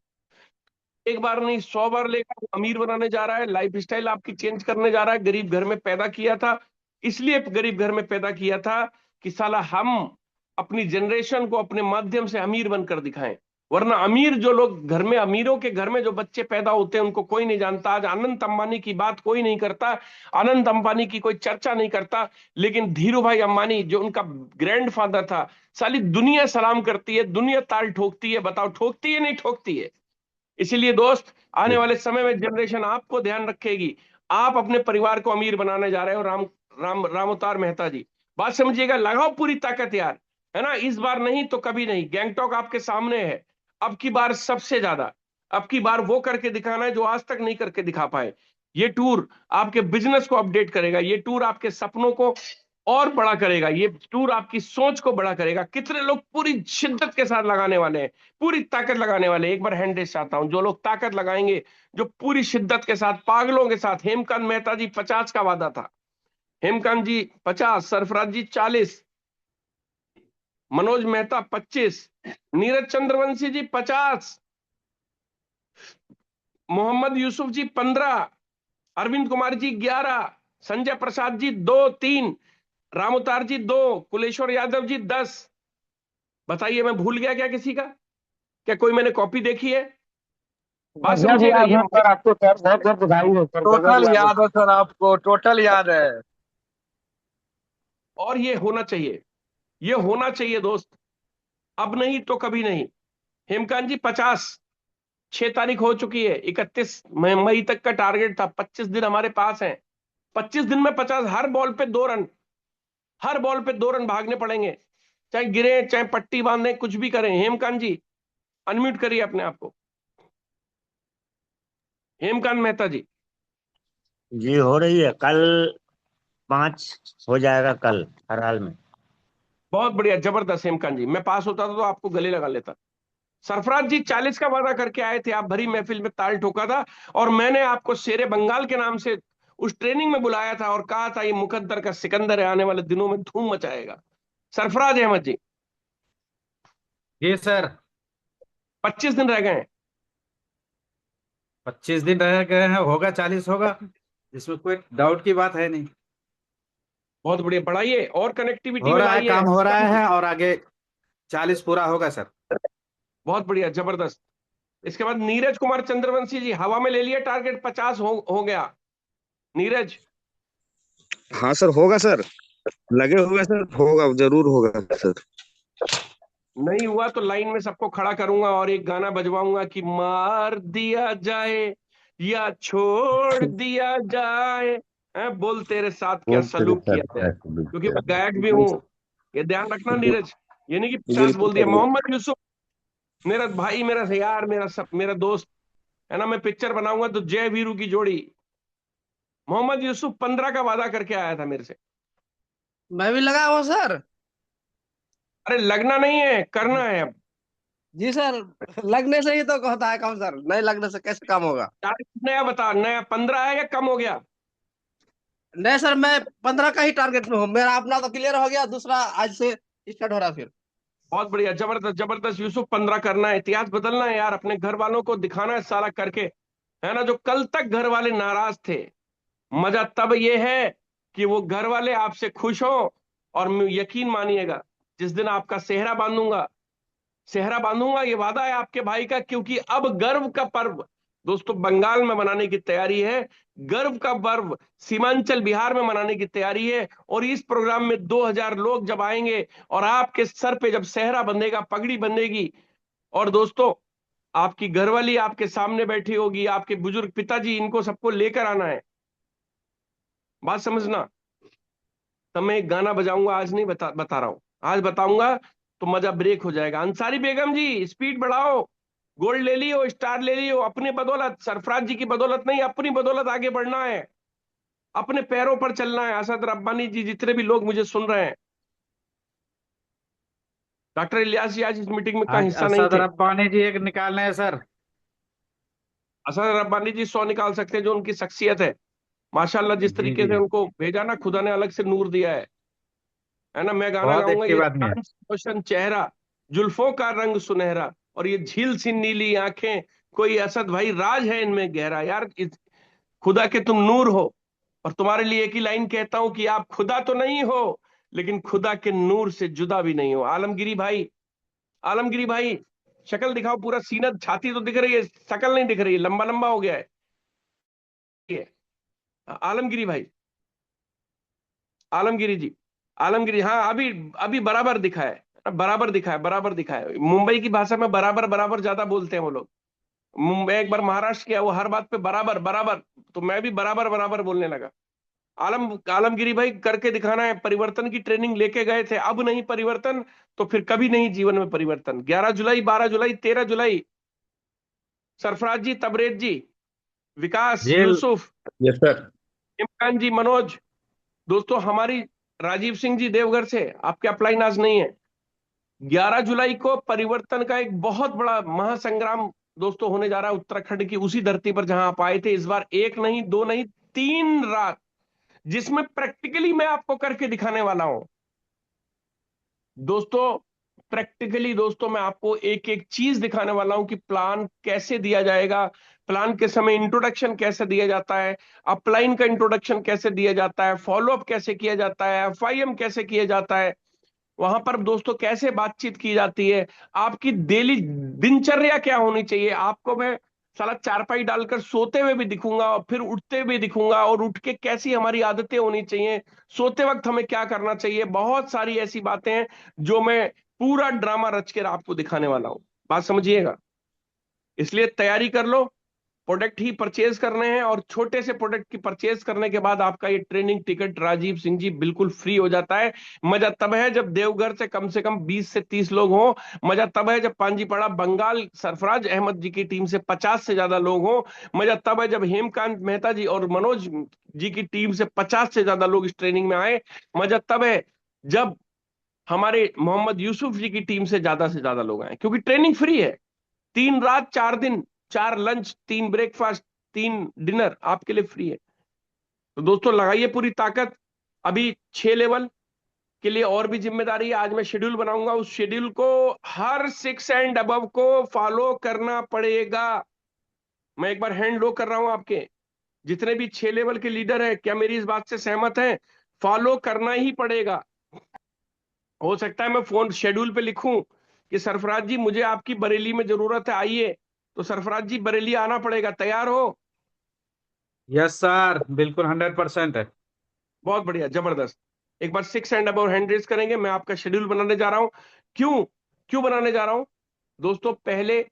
Speaker 6: एक बार नहीं 100 बार लेगा। वो अमीर बनाने जा रहा है, लाइफ स्टाइल आपकी चेंज करने जा रहा है। गरीब घर में पैदा किया था, इसलिए गरीब घर में पैदा किया था कि साला हम अपनी जनरेशन को अपने माध्यम से अमीर बनकर दिखाएं। वरना अमीर जो लोग घर में, अमीरों के घर में जो बच्चे पैदा होते हैं, उनको कोई नहीं जानता। आज अनंत अंबानी की बात कोई नहीं करता, अनंत अंबानी की कोई चर्चा नहीं करता, लेकिन धीरू भाई अंबानी जो उनका ग्रैंडफादर था, साली दुनिया सलाम करती है, दुनिया ताल ठोकती है। बताओ ठोकती है नहीं ठोकती है? इसीलिए दोस्त, आने वाले समय में जनरेशन आपको ध्यान रखेगी। आप अपने परिवार को अमीर बनाने जा रहे हो। राम अवतार मेहता जी, बात समझिएगा, लगाओ पूरी ताकत यार, है ना? इस बार नहीं तो कभी नहीं। गैंगटॉक आपके सामने है, अब की बार सबसे ज्यादा। अब की बार वो करके दिखाना है जो आज तक नहीं करके दिखा पाए। ये टूर आपके बिजनेस को अपडेट करेगा, ये टूर आपके सपनों को और बड़ा करेगा, ये टूर आपकी सोच को बड़ा करेगा। कितने लोग पूरी शिद्दत के साथ लगाने वाले हैं, पूरी ताकत लगाने वाले? एक बार हैंड रेस चाहता हूं, जो लोग ताकत लगाएंगे, जो पूरी शिद्दत के साथ, पागलों के साथ। हेमकांत मेहता जी 50 का वादा था, हेमकांत जी 50, सरफराज जी 40, मनोज मेहता 25, नीरज चंद्रवंशी जी 50, मोहम्मद यूसुफ जी 15, अरविंद कुमार जी 11, संजय प्रसाद जी 2 3, रामउतार जी 2, कुलेश्वर यादव जी 10। बताइए मैं भूल गया क्या किसी का? क्या कोई मैंने कॉपी देखी है? बात
Speaker 1: गजब
Speaker 6: समझिएगा,
Speaker 1: याद
Speaker 6: ये
Speaker 1: है सर आपको, सर बहुत बहुत बधाई हो सर, गजब
Speaker 9: टोटल
Speaker 1: याद है
Speaker 9: याद
Speaker 1: सर।
Speaker 9: है सर, आपको टोटल याद है।
Speaker 6: और ये होना चाहिए, ये होना चाहिए दोस्त, अब नहीं तो कभी नहीं। हेमकांत जी 50, 6 तारीख हो चुकी है, 31 मई तक का टारगेट था, 25 दिन हमारे पास हैं। 25 दिन में 50, हर बॉल पे 2 रन, हर बॉल पे 2 रन भागने पड़ेंगे, चाहे गिरे, चाहे पट्टी बांधे, कुछ भी करें। हेमकांत जी अनम्यूट करिए अपने आप को, हेमकांत मेहता जी।
Speaker 10: जी हो रही है, कल 5 हो जाएगा कल हर हाल में।
Speaker 6: बहुत बढ़िया, जबरदस्त हेमकांत जी, मैं पास होता था तो आपको गले लगा लेता। सरफराज जी 40 का वादा करके आए थे, आप भरी महफिल में ताल ठोका था, और मैंने आपको शेरे बंगाल के नाम से उस ट्रेनिंग में बुलाया था और कहा था ये मुकद्दर का सिकंदर है, आने वाले दिनों में धूम मचाएगा। सरफराज अहमद जी,
Speaker 8: जी सर।
Speaker 6: 25 दिन रह गए हैं।
Speaker 8: 25 दिन रह गए हैं, होगा 40 होगा, इसमें कोई डाउट की बात है नहीं।
Speaker 6: बहुत बढ़िया, बढ़ाइए और कनेक्टिविटी
Speaker 8: हो
Speaker 6: में
Speaker 8: रहा है,
Speaker 6: लाइए।
Speaker 8: काम हो रहा है, और आगे 40 पूरा होगा सर।
Speaker 6: बहुत बढ़िया, जबरदस्त। इसके बाद नीरज कुमार चंद्रवंशी जी, हवा में ले लिया टारगेट, 50 हो गया। नीरज,
Speaker 7: हाँ सर, होगा सर, लगे हुए सर, होगा, जरूर होगा सर।
Speaker 6: नहीं हुआ तो लाइन में सबको खड़ा करूंगा और एक गाना बजवाऊंगा कि मार दिया जाए या छोड़ दिया जाए, बोल तेरे साथ क्या
Speaker 10: वो तेरे
Speaker 6: सलूक
Speaker 10: साथ
Speaker 6: किया जाए,
Speaker 10: क्या सलूक
Speaker 6: क्योंकि
Speaker 10: किया
Speaker 6: मैं गायक भी हूं। ये ध्यान रखना नीरज, ये नहीं कि 50
Speaker 7: बिल्कुल
Speaker 6: बोल दिया।
Speaker 7: सर।
Speaker 6: मोहम्मद यूसुफ, मेरा भाई, मेरा यार, मेरा दोस्त है ना, मैं पिक्चर बनाऊंगा तो जय वीरू की जोड़ी। मोहम्मद यूसुफ 15 का वादा करके आया था मेरे से।
Speaker 9: मैं भी लगा हुआ सर।
Speaker 6: अरे लगना नहीं है, करना है अब।
Speaker 9: जी सर, लगने से ही तो होता है काम सर, नहीं लगने से कैसे काम होगा?
Speaker 6: नया बता, नया 15 है या कम हो गया?
Speaker 9: नहीं सर, मैं 15 का ही टारगेट में हूँ, मेरा अपना तो क्लियर हो गया, दूसरा आज से स्टार्ट हो रहा है फिर।
Speaker 6: बहुत बढ़िया, जबरदस्त जबरदस्त यूसुफ, 15 करना है, इतिहास बदलना है यार, अपने घर वालों को दिखाना है सारा करके, है ना? जो कल तक घर वाले नाराज थे, मजा तब ये है कि वो घर वाले आपसे खुश हो। और यकीन मानिएगा, जिस दिन आपका सेहरा बांधूंगा, सेहरा बांधूंगा, ये वादा है आपके भाई का, क्योंकि अब गर्व का पर्व दोस्तों बंगाल में मनाने की तैयारी है, गर्व का पर्व सीमांचल बिहार में मनाने की तैयारी है। और इस प्रोग्राम में 2000 लोग जब आएंगे और आपके सर पे जब सेहरा बंधेगा, पगड़ी बंधेगी, और दोस्तों आपकी घरवाली आपके सामने बैठी होगी, आपके बुजुर्ग पिताजी, इनको सबको लेकर आना है। बात समझना। तब मैं एक गाना बजाऊंगा, आज नहीं बता रहा हूं, आज बताऊंगा तो मजा ब्रेक हो जाएगा। अंसारी बेगम जी स्पीड बढ़ाओ, गोल्ड ले लियो, स्टार ले लियो, अपनी बदौलत, सरफराज जी की बदौलत नहीं, अपनी बदौलत आगे बढ़ना है, अपने पैरों पर चलना है। असद रब्बानी जी, जितने भी लोग मुझे सुन रहे हैं, डॉक्टर इलियास जी आज इस मीटिंग में का
Speaker 8: आज
Speaker 6: हिस्सा नहीं
Speaker 8: असद
Speaker 6: थे।
Speaker 8: रब्बानी जी एक निकालना है सर।
Speaker 6: असद रब्बानी जी 100 निकाल सकते हैं, जो उनकी शख्सियत है माशाल्लाह, जिस
Speaker 8: जी
Speaker 6: तरीके
Speaker 8: जी,
Speaker 6: से उनको भेजा ना, खुदा ने अलग से नूर दिया है ना। मैं गाना
Speaker 8: बहुत
Speaker 6: गाऊंगा,
Speaker 8: एक्टिव
Speaker 6: ये
Speaker 8: आदमी है।
Speaker 6: चांद सा रोशन चेहरा, जुल्फों का रंग सुनहरा, और ये झील सी नीली आंखें, कोई असद भाई राज है इनमें गहरा। यार खुदा के तुम नूर हो, और तुम्हारे लिए एक ही लाइन कहता हूं कि आप खुदा तो नहीं हो, लेकिन खुदा के नूर से जुदा भी नहीं हो। आलमगिरी भाई, आलमगिरी भाई शक्ल दिखाओ, पूरा सीना छाती तो दिख रही है, शक्ल नहीं दिख रही है, लंबा लंबा हो गया है ये। आलमगिरी भाई, आलमगिरी जी, आलमगिरी, हाँ अभी अभी बराबर दिखा है, बराबर दिखा है, बराबर दिखा है। मुंबई की भाषा में बराबर बराबर ज्यादा बोलते हैं वो लोग। मुंबई एक बार महाराष्ट्र गया, वो हर बात पे बराबर बराबर, तो मैं भी बराबर बराबर बोलने लगा। आलमगिरी भाई करके दिखाना है। परिवर्तन की ट्रेनिंग लेके गए थे, अब नहीं परिवर्तन तो फिर कभी नहीं जीवन में परिवर्तन। 11 जुलाई, 12 जुलाई, 13 जुलाई, सरफराज जी, तबरेज जी, विकास,
Speaker 8: जी
Speaker 6: यूसुफ,
Speaker 7: यस सर।
Speaker 6: इमरान जी, मनोज, दोस्तों हमारी, राजीव सिंह जी देवघर से, आपके अपलाइन आज नहीं है। 11 जुलाई को परिवर्तन का एक बहुत बड़ा महासंग्राम दोस्तों होने जा रहा है उत्तराखंड की उसी धरती पर जहां आप आए थे। इस बार एक नहीं, दो नहीं, 3 रात, जिसमें प्रैक्टिकली मैं आपको करके दिखाने वाला हूं दोस्तों। प्रैक्टिकली दोस्तों मैं आपको एक एक चीज दिखाने वाला हूं कि प्लान कैसे दिया जाएगा, प्लान के समय इंट्रोडक्शन कैसे दिया जाता है, अपलाइन का इंट्रोडक्शन कैसे दिया जाता है, फॉलोअप कैसे किया जाता है, एफआईएम कैसे किया जाता है, वहां पर दोस्तों कैसे बातचीत की जाती है, आपकी डेली दिनचर्या क्या होनी चाहिए। आपको मैं साला चारपाई डालकर सोते हुए भी दिखूंगा, और फिर उठते हुए दिखूंगा, और उठ के कैसी हमारी आदतें होनी चाहिए, सोते वक्त हमें क्या करना चाहिए। बहुत सारी ऐसी बातें हैं जो मैं पूरा ड्रामा रच कर आपको दिखाने वाला हूं। बात समझिएगा, इसलिए तैयारी कर लो। प्रोडक्ट ही परचेज करने हैं, और छोटे से प्रोडक्ट की परचेज करने के बाद आपका ये ट्रेनिंग टिकट राजीव सिंह जी बिल्कुल फ्री हो जाता है। मजा तब है जब देवघर से कम 20 से 30 लोग हों। मजा तब है जब पांजीपाड़ा बंगाल सरफराज अहमद जी की टीम से 50 से ज्यादा लोग हों। मजा तब है जब हेमकांत मेहता जी और मनोज जी की टीम से 50 से ज्यादा लोग इस ट्रेनिंग में आए। मजा तब है जब हमारे मोहम्मद यूसुफ जी की टीम से ज्यादा लोग आए, क्योंकि ट्रेनिंग फ्री है। 3 रात 4 दिन, 4 लंच, 3 ब्रेकफास्ट, 3 डिनर आपके लिए फ्री है। तो दोस्तों लगाइए पूरी ताकत। अभी 6 लेवल के लिए और भी जिम्मेदारी है। आज मैं शेड्यूल बनाऊंगा, उस शेड्यूल को हर 6 एंड अबव को फॉलो करना पड़ेगा। मैं एक बार हैंड लो कर रहा हूं आपके, जितने भी 6 लेवल के लीडर हैं, क्या मेरी इस बात से सहमत हैं? फॉलो करना ही पड़ेगा। हो सकता है मैं फोन शेड्यूल पे लिखूं कि सरफराज जी मुझे आपकी बरेली में जरूरत है, आइए, तो सरफराज जी बरेली आना पड़ेगा। तैयार हो?
Speaker 8: यस सर, बिल्कुल 100% है।
Speaker 6: बहुत बढ़िया, जबरदस्त। एक बार 6 एंड अबव हैंड रेज करेंगे। मैं आपका शेड्यूल बनाने जा रहा हूं। क्यों क्यों बनाने जा रहा हूं दोस्तों? पहले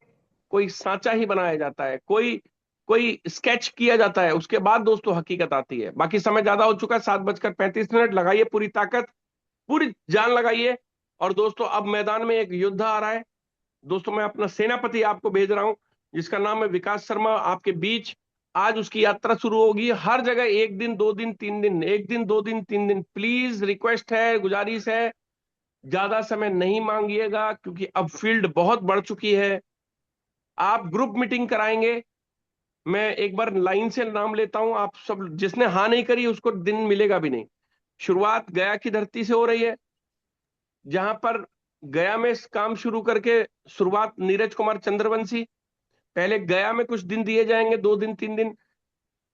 Speaker 6: कोई सांचा ही बनाया जाता है, कोई कोई स्केच किया जाता है, उसके बाद दोस्तों हकीकत आती है। बाकी समय ज्यादा हो चुका है, 7:35। लगाइए पूरी ताकत, पूरी जान लगाइए। और दोस्तों अब मैदान में एक योद्धा आ रहा है दोस्तों। मैं अपना सेनापति आपको भेज रहा हूं, जिसका नाम है विकास शर्मा, आपके बीच। आज उसकी यात्रा शुरू होगी। हर जगह 1 दिन, 2 दिन, 3 दिन, 1 दिन, 2 दिन, 3 दिन। प्लीज रिक्वेस्ट है, गुजारिश है, ज्यादा समय नहीं मांगिएगा, क्योंकि अब फील्ड बहुत बढ़ चुकी है। आप ग्रुप मीटिंग कराएंगे, मैं एक बार लाइन से नाम लेता हूं, आप सब जिसने हाँ नहीं करी उसको दिन मिलेगा भी नहीं। शुरुआत गया की धरती से हो रही है, जहां पर गया में काम शुरू करके शुरुआत नीरज कुमार चंद्रवंशी। पहले गया में कुछ दिन दिए जाएंगे, 2 दिन, 3 दिन।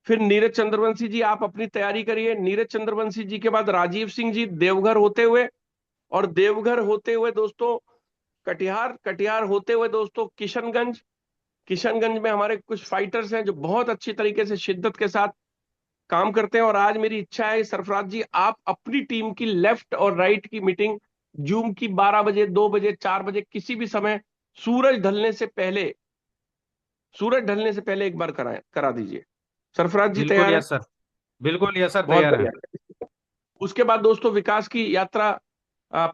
Speaker 6: फिर नीरज चंद्रवंशी जी आप अपनी तैयारी करिए। नीरज चंद्रवंशी जी के बाद राजीव सिंह जी देवघर होते हुए, और देवघर होते हुए दोस्तों कटिहार, कटिहार होते हुए दोस्तों किशनगंज। किशनगंज में हमारे कुछ फाइटर्स हैं जो बहुत अच्छी तरीके से शिद्दत के साथ काम करते हैं। और आज मेरी इच्छा है सरफराज जी, आप अपनी टीम की लेफ्ट और राइट की मीटिंग जूम की 12 बजे, 2 बजे, 4 बजे, किसी भी समय सूरज ढलने से पहले सूरज ढलने से पहले एक बार करा दीजिए। सरफराज जी
Speaker 8: बिल्कुल
Speaker 6: तैयार है?
Speaker 8: यस सर, बिल्कुल यस सर,
Speaker 6: बहुत
Speaker 8: तैयार है।
Speaker 6: बढ़िया। उसके बाद दोस्तों विकास की यात्रा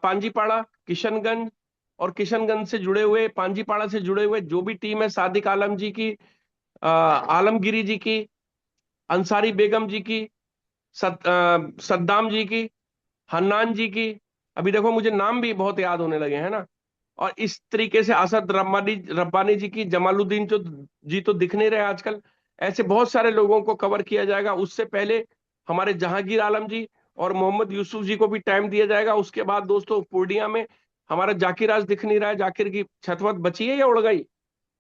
Speaker 6: पांजीपाड़ा, किशनगंज और किशनगंज से जुड़े हुए, पांजीपाड़ा से जुड़े हुए जो भी टीम है, सादिक आलम जी की, आलमगिरी जी की, अंसारी बेगम जी की, सद्दाम जी की, हन्नान जी की, अभी देखो मुझे नाम भी बहुत याद होने लगे हैं ना, और इस तरीके से असद रब्बानी रब्बानी जी की, जमालुद्दीन जी तो दिख नहीं रहे आजकल। ऐसे बहुत सारे लोगों को कवर किया जाएगा। उससे पहले हमारे जहांगीर आलम जी और मोहम्मद यूसुफ जी को भी टाइम दिया जाएगा। उसके बाद दोस्तों पूर्णिया में हमारा जाकिर आज दिख नहीं रहा है। जाकिर की छत वत बची है या उड़ गई?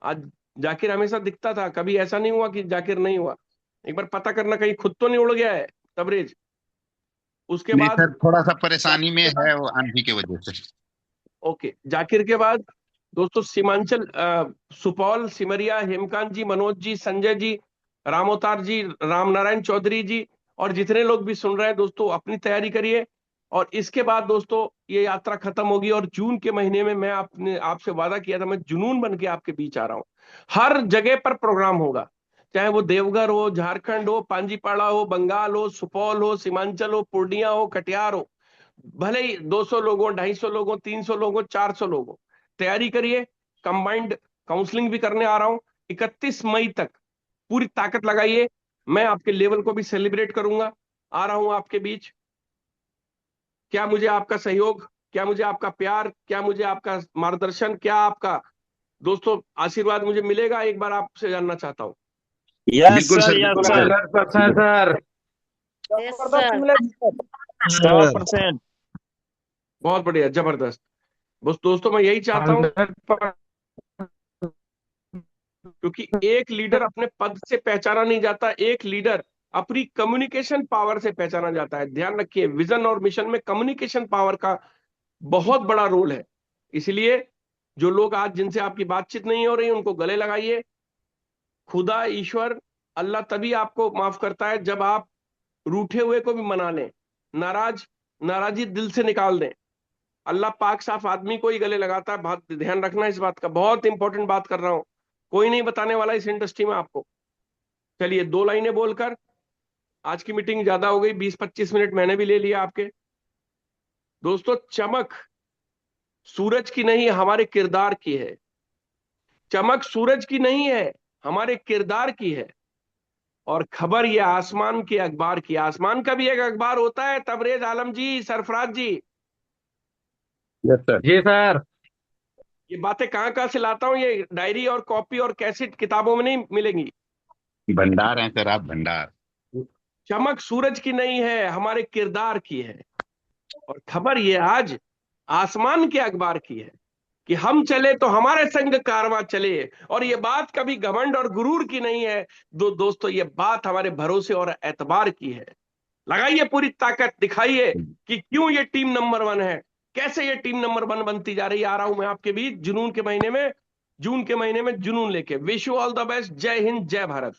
Speaker 6: आज जाकिर हमेशा दिखता था, कभी ऐसा नहीं हुआ कि जाकिर नहीं हुआ। एक बार पता करना कहीं खुद तो नहीं उड़ गया है तबरेज। उसके
Speaker 2: नहीं
Speaker 6: बाद
Speaker 2: सर, थोड़ा सा परेशानी
Speaker 6: जाकिर
Speaker 2: में
Speaker 6: के बाद
Speaker 2: है वो आंधी की वजह से।
Speaker 6: ओके, जाकिर के बाद दोस्तों सीमांचल, सुपौल, सिमरिया, हेमकांत जी, मनोज जी, संजय जी, रामोतार जी, रामनारायण चौधरी जी, और जितने लोग भी सुन रहे हैं दोस्तों अपनी तैयारी करिए। और इसके बाद दोस्तों ये यात्रा खत्म होगी और जून के महीने में मैं आपसे वादा किया था, मैं जुनून बन के आपके बीच आ रहा हूं। हर जगह पर प्रोग्राम होगा, चाहे वो देवघर हो, झारखंड हो, पांजीपाड़ा हो, बंगाल हो, सुपौल हो, सीमांचल हो, पूर्णिया हो, कटिहार हो। भले ही 200 लोगों, 250 लोगों, 300 लोगों, 400 लोगों, तैयारी करिए। कंबाइंड काउंसलिंग भी करने आ रहा हूं 31 मई तक। पूरी ताकत लगाइए। मैं आपके लेवल को भी सेलिब्रेट करूंगा। आ रहा हूं आपके बीच। क्या मुझे आपका सहयोग, क्या मुझे आपका प्यार, क्या मुझे आपका मार्गदर्शन, क्या आपका दोस्तों आशीर्वाद मुझे मिलेगा? एक बार आपसे जानना चाहता हूं।
Speaker 5: यस
Speaker 2: बिल्कुल
Speaker 5: सर,
Speaker 2: सर,
Speaker 5: यस
Speaker 2: बिल्कुल
Speaker 5: sir,
Speaker 2: sir.
Speaker 8: 100% sir.
Speaker 9: Yes sir.
Speaker 6: मिलेगा?
Speaker 5: 100%।
Speaker 6: बहुत बढ़िया, जबरदस्त। बस दोस्तों मैं यही चाहता हूं,
Speaker 8: 100%।
Speaker 6: क्योंकि एक लीडर अपने पद से पहचाना नहीं जाता, एक लीडर अपनी कम्युनिकेशन पावर से पहचाना जाता है। ध्यान रखिए, विजन और मिशन में कम्युनिकेशन पावर का बहुत बड़ा रोल है। इसलिए जो लोग आज जिनसे आपकी बातचीत नहीं हो रही उनको गले लगाइए। खुदा, ईश्वर, अल्लाह तभी आपको माफ करता है जब आप रूठे हुए को भी मना लें, नाराजी दिल से निकाल दें। अल्लाह पाक साफ आदमी को ही गले लगाता है। बहुत ध्यान रखना इस बात का, बहुत इंपॉर्टेंट बात कर रहा हूं, कोई नहीं बताने वाला इस इंडस्ट्री में आपको। चलिए 2 लाइनें बोलकर आज की मीटिंग ज्यादा हो गई, 20-25 मिनट मैंने भी ले लिया आपके। दोस्तों चमक सूरज की नहीं, हमारे किरदार की है। चमक सूरज की नहीं है, हमारे किरदार की है। और खबर ये आसमान के अखबार की। आसमान का भी एक अखबार होता है तबरेज आलम जी, सरफराज जी।
Speaker 2: Yes sir.
Speaker 8: जी सर।
Speaker 6: ये बातें कहां कहां से लाता हूं, ये डायरी और कॉपी और कैसेट किताबों में नहीं मिलेंगी।
Speaker 2: भंडार हैं सर आप, भंडार।
Speaker 6: चमक सूरज की नहीं है, हमारे किरदार की है। और खबर ये आज आसमान के अखबार की है कि हम चले तो हमारे संग कारवां चले। और ये बात कभी घमंड और गुरूर की नहीं है दोस्तों, ये बात हमारे भरोसे और एतबार की है। लगाइए पूरी ताकत, दिखाइए कि क्यों ये टीम नंबर 1 है, कैसे ये टीम नंबर 1 बनती जा रही है। आ रहा हूं मैं आपके बीच जुनून के महीने में, जून के महीने में जुनून लेके। Wish you all the best. जय हिंद, जय भारत।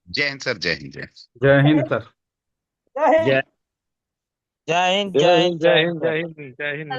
Speaker 2: जय हिंद सर, जय हिंद, जय हिंद।
Speaker 8: जय हिंद सर।
Speaker 9: जय हिंद।
Speaker 5: जय हिंद,
Speaker 4: जय
Speaker 5: जय
Speaker 4: हिंद,
Speaker 5: हिंद,
Speaker 4: जय
Speaker 5: जय
Speaker 4: हिंद,
Speaker 5: हिंद।
Speaker 4: जय हिंद, जय हिंद।